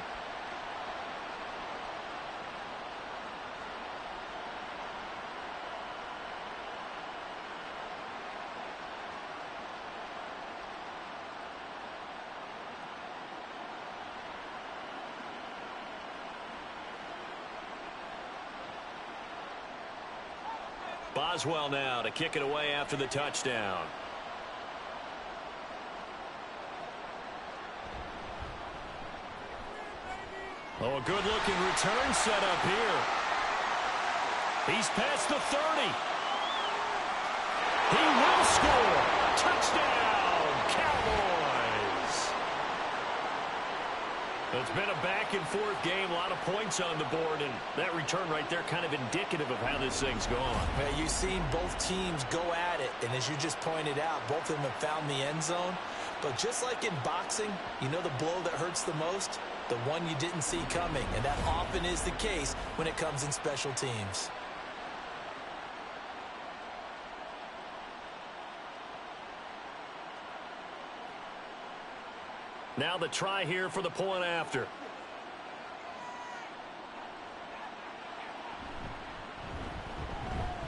Boswell now to kick it away after the touchdown. Oh, a good-looking return set up here. He's past the 30. He will score. Touchdown, Cowboys. It's been a back-and-forth game, a lot of points on the board, and that return right there kind of indicative of how this thing's gone. Well, you've seen both teams go at it, and as you just pointed out, both of them have found the end zone. But just like in boxing, you know the blow that hurts the most? The one you didn't see coming, and that often is the case when it comes in special teams. Now the try here for the point after.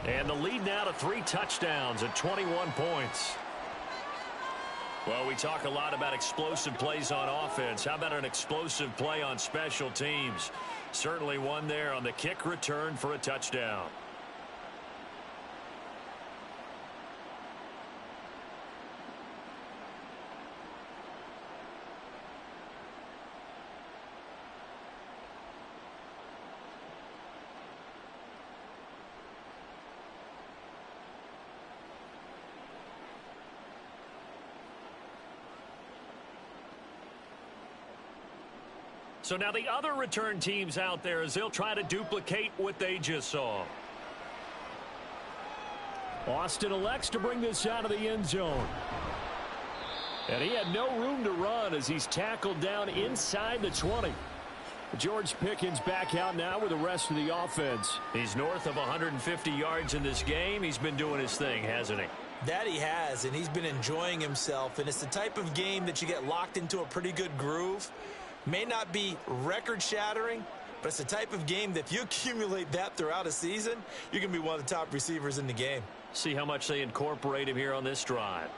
And the lead now to 3 touchdowns at 21 points. Well, we talk a lot about explosive plays on offense. How about an explosive play on special teams? Certainly one there on the kick return for a touchdown. So now the other return teams out there as they'll try to duplicate what they just saw. Austin elects to bring this out of the end zone. And he had no room to run as he's tackled down inside the 20. George Pickens back out now with the rest of the offense. He's north of 150 yards in this game. He's been doing his thing, hasn't he? That he has, and he's been enjoying himself. And it's the type of game that you get locked into a pretty good groove. May not be record-shattering, but it's the type of game that if you accumulate that throughout a season, you're going to be one of the top receivers in the game. See how much they incorporate him here on this drive.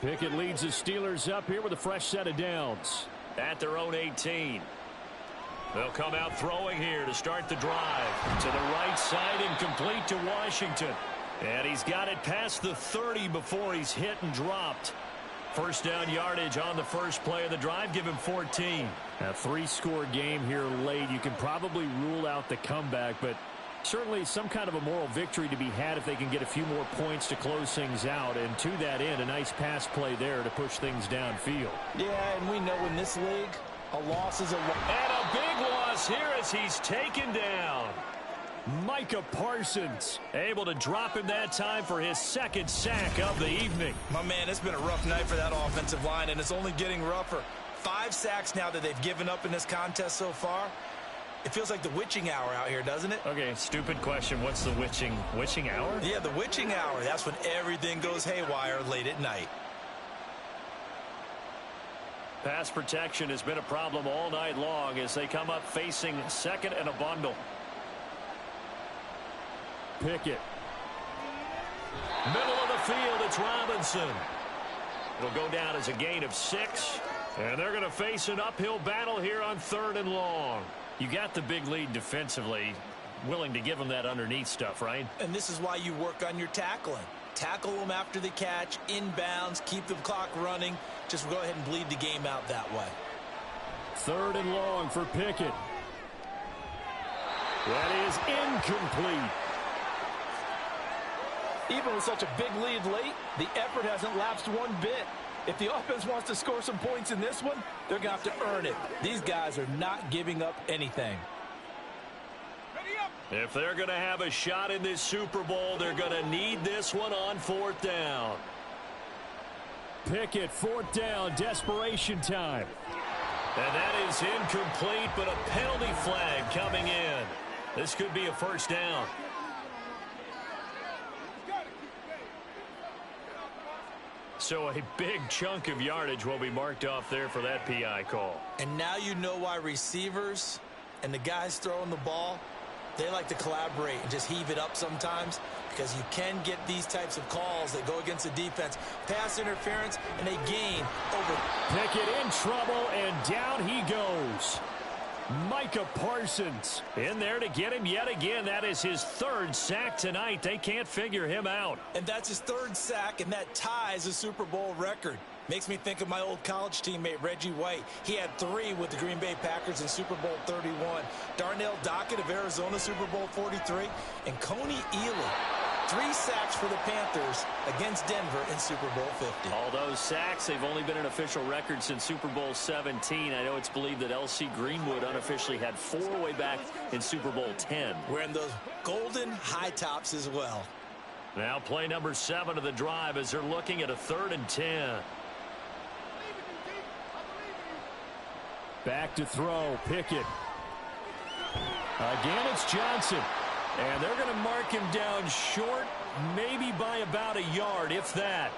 Pickett leads the Steelers up here with a fresh set of downs. At their own 18. They'll come out throwing here to start the drive. To the right side and complete to Washington. And he's got it past the 30 before he's hit and dropped. First down yardage on the first play of the drive. Give him 14. A 3-score game here late. You can probably rule out the comeback, but Certainly some kind of a moral victory to be had if they can get a few more points to close things out. And to that end, a nice pass play there to push things downfield. Yeah, and we know in this league, a loss is a loss. And a big loss here as he's taken down. Micah Parsons able to drop him that time for his second sack of the evening. My man, it's been a rough night for that offensive line, and it's only getting rougher. 5 sacks now that they've given up in this contest so far. It feels like the witching hour out here, doesn't it? Okay, stupid question. What's the witching hour? Yeah, the witching hour. That's when everything goes haywire late at night. Pass protection has been a problem all night long as they come up facing second and a bundle. Pickett. Middle of the field, it's Robinson. It'll go down as a gain of 6. And they're going to face an uphill battle here on 3rd and long. You got the big lead defensively, willing to give them that underneath stuff, right? And this is why you work on your tackling. Tackle them after the catch, inbounds, keep the clock running. Just go ahead and bleed the game out that way. 3rd and long for Pickett. That is incomplete. Even with such a big lead late, the effort hasn't lapsed one bit. If the offense wants to score some points in this one, they're going to have to earn it. These guys are not giving up anything. If they're going to have a shot in this Super Bowl, they're going to need this one on 4th down. Pickett, 4th down, desperation time. And that is incomplete, but a penalty flag coming in. This could be a 1st down. So a big chunk of yardage will be marked off there for that PI call. And now you know why receivers and the guys throwing the ball, they like to collaborate and just heave it up sometimes, because you can get these types of calls that go against the defense. Pass interference, and they gain over. Pickett in trouble, and down he goes. Micah Parsons in there to get him yet again. That is his 3rd sack tonight. They can't figure him out. And that's his 3rd sack, and that ties a Super Bowl record. Makes me think of my old college teammate, Reggie White. He had 3 with the Green Bay Packers in Super Bowl 31. Darnell Dockett of Arizona, Super Bowl 43. And Coney Ealy, 3 sacks for the Panthers against Denver in Super Bowl 50. All those sacks, they've only been an official record since Super Bowl 17. I know it's believed that L.C. Greenwood unofficially had 4 way back in Super Bowl 10. Wearing those golden high tops as well. Now play number 7 of the drive as they're looking at a 3rd and 10. Back to throw, Pickett. Again, it's Johnson. And they're going to mark him down short, maybe by about a yard, if that.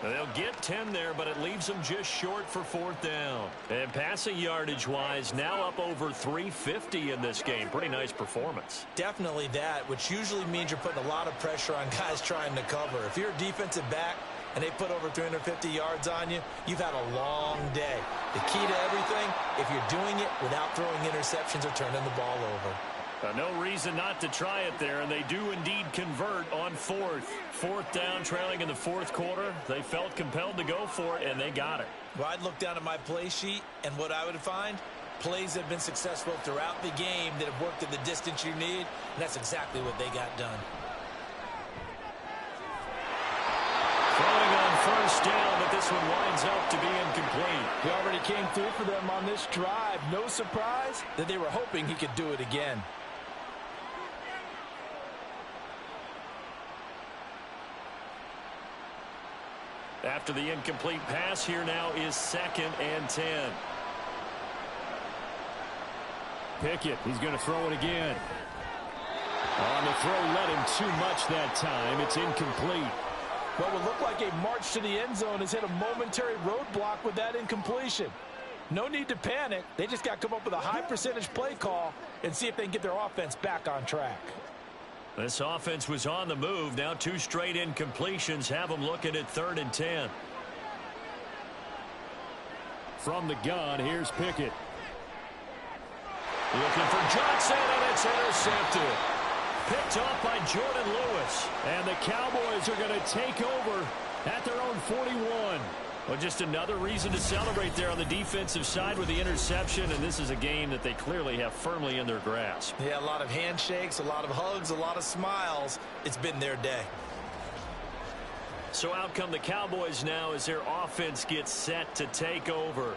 They'll get 10 there, but it leaves them just short for 4th down. And passing yardage-wise, now up over 350 in this game. Pretty nice performance. Definitely that, which usually means you're putting a lot of pressure on guys trying to cover. If you're a defensive back and they put over 350 yards on you, you've had a long day. The key to everything, if you're doing it without throwing interceptions or turning the ball over. No reason not to try it there, and they do indeed convert on 4th. 4th down, trailing in the 4th quarter. They felt compelled to go for it, and they got it. Well, I'd look down at my play sheet, and what I would find, plays have been successful throughout the game that have worked at the distance you need, and that's exactly what they got done. Throwing on 1st down, but this one winds up to be incomplete. He already came through for them on this drive. No surprise that they were hoping he could do it again. After the incomplete pass, here now is 2nd and 10. Pickett, he's going to throw it again. On the throw, let him too much that time. It's incomplete. What would look like a march to the end zone has hit a momentary roadblock with that incompletion. No need to panic. They just got to come up with a high percentage play call and see if they can get their offense back on track. This offense was on the move. Now 2 straight incompletions have them looking at 3rd and 10. From the gun, here's Pickett. Looking for Johnson, and it's intercepted. Picked off by Jordan Lewis. And the Cowboys are going to take over at their own 41. Well, just another reason to celebrate there on the defensive side with the interception, and this is a game that they clearly have firmly in their grasp. Yeah, a lot of handshakes, a lot of hugs, a lot of smiles. It's been their day. So out come the Cowboys now as their offense gets set to take over.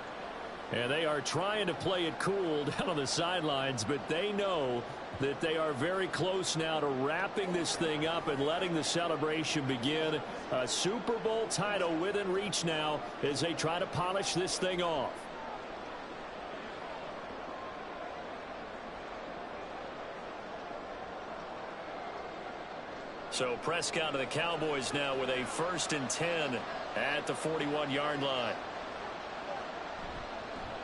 And they are trying to play it cool down on the sidelines, but they know that they are very close now to wrapping this thing up and letting the celebration begin. A Super Bowl title within reach now as they try to polish this thing off. So Prescott of the Cowboys now with a 1st and 10 at the 41-yard line.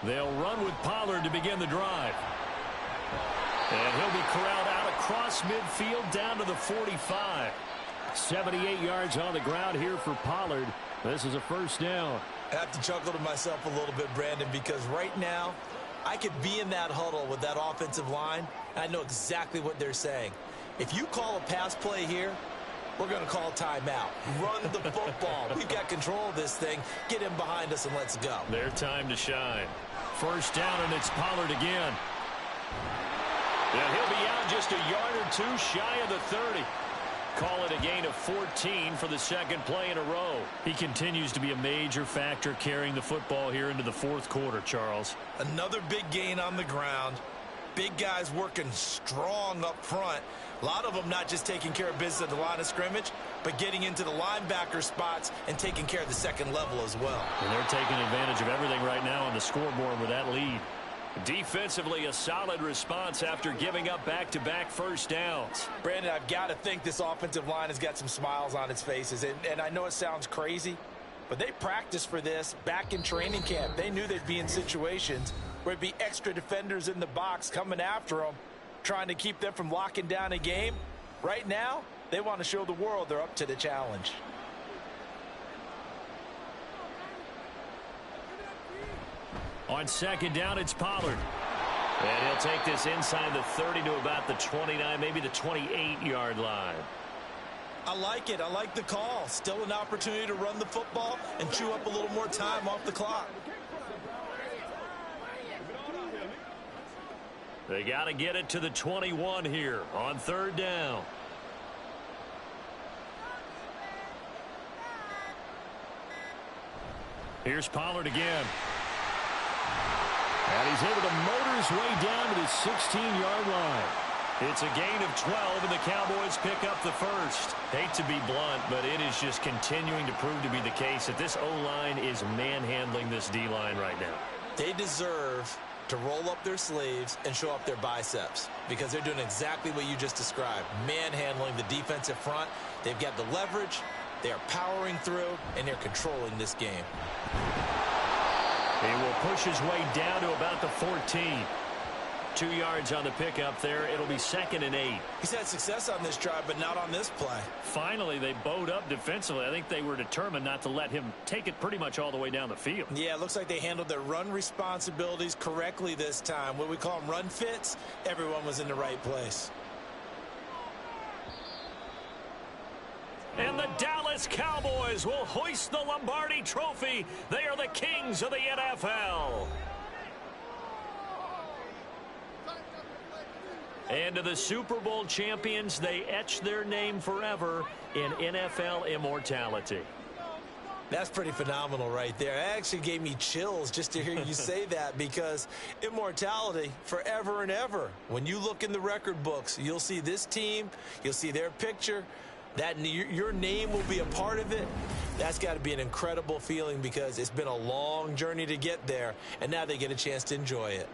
They'll run with Pollard to begin the drive. And he'll be corralled out across midfield down to the 45. 78 yards on the ground here for Pollard. This is a 1st down. I have to chuckle to myself a little bit, Brandon, because right now I could be in that huddle with that offensive line, and I know exactly what they're saying. If you call a pass play here, we're going to call timeout. Run the football. We've got control of this thing. Get him behind us and let's go. Their time to shine. 1st down, and it's Pollard again. And he'll be out just a yard or two shy of the 30. Call it a gain of 14 for the 2nd play in a row. He continues to be a major factor carrying the football here into the 4th quarter, Charles. Another big gain on the ground. Big guys working strong up front. A lot of them not just taking care of business at the line of scrimmage, but getting into the linebacker spots and taking care of the 2nd level as well. And they're taking advantage of everything right now on the scoreboard with that lead. Defensively, a solid response after giving up back-to-back 1st downs. Brandon, I've got to think this offensive line has got some smiles on its faces. And I know it sounds crazy, but they practiced for this back in training camp. They knew they'd be in situations where it'd be extra defenders in the box coming after them, trying to keep them from locking down a game. Right now, they want to show the world they're up to the challenge. On 2nd down, it's Pollard. And he'll take this inside the 30 to about the 29, maybe the 28-yard line. I like it. I like the call. Still an opportunity to run the football and chew up a little more time off the clock. They got to get it to the 21 here on 3rd down. Here's Pollard again. And he's able to motor his way down to the 16-yard line. It's a gain of 12, and the Cowboys pick up the 1st. Hate to be blunt, but it is just continuing to prove to be the case that this O-line is manhandling this D-line right now. They deserve to roll up their sleeves and show up their biceps because they're doing exactly what you just described, manhandling the defensive front. They've got the leverage, they're powering through, and they're controlling this game. He will push his way down to about the 14. 2 yards on the pickup there. It'll be 2nd and 8. He's had success on this drive, but not on this play. Finally, they bowed up defensively. I think they were determined not to let him take it pretty much all the way down the field. Yeah, it looks like they handled their run responsibilities correctly this time. What we call them run fits, everyone was in the right place. And the Dallas Cowboys will hoist the Lombardi Trophy. They are the kings of the NFL. And to the Super Bowl champions, they etch their name forever in NFL immortality. That's pretty phenomenal right there. It actually gave me chills just to hear you say that because immortality forever and ever. When you look in the record books, you'll see this team, you'll see their picture, that your name will be a part of it. That's got to be an incredible feeling because it's been a long journey to get there, and now they get a chance to enjoy it.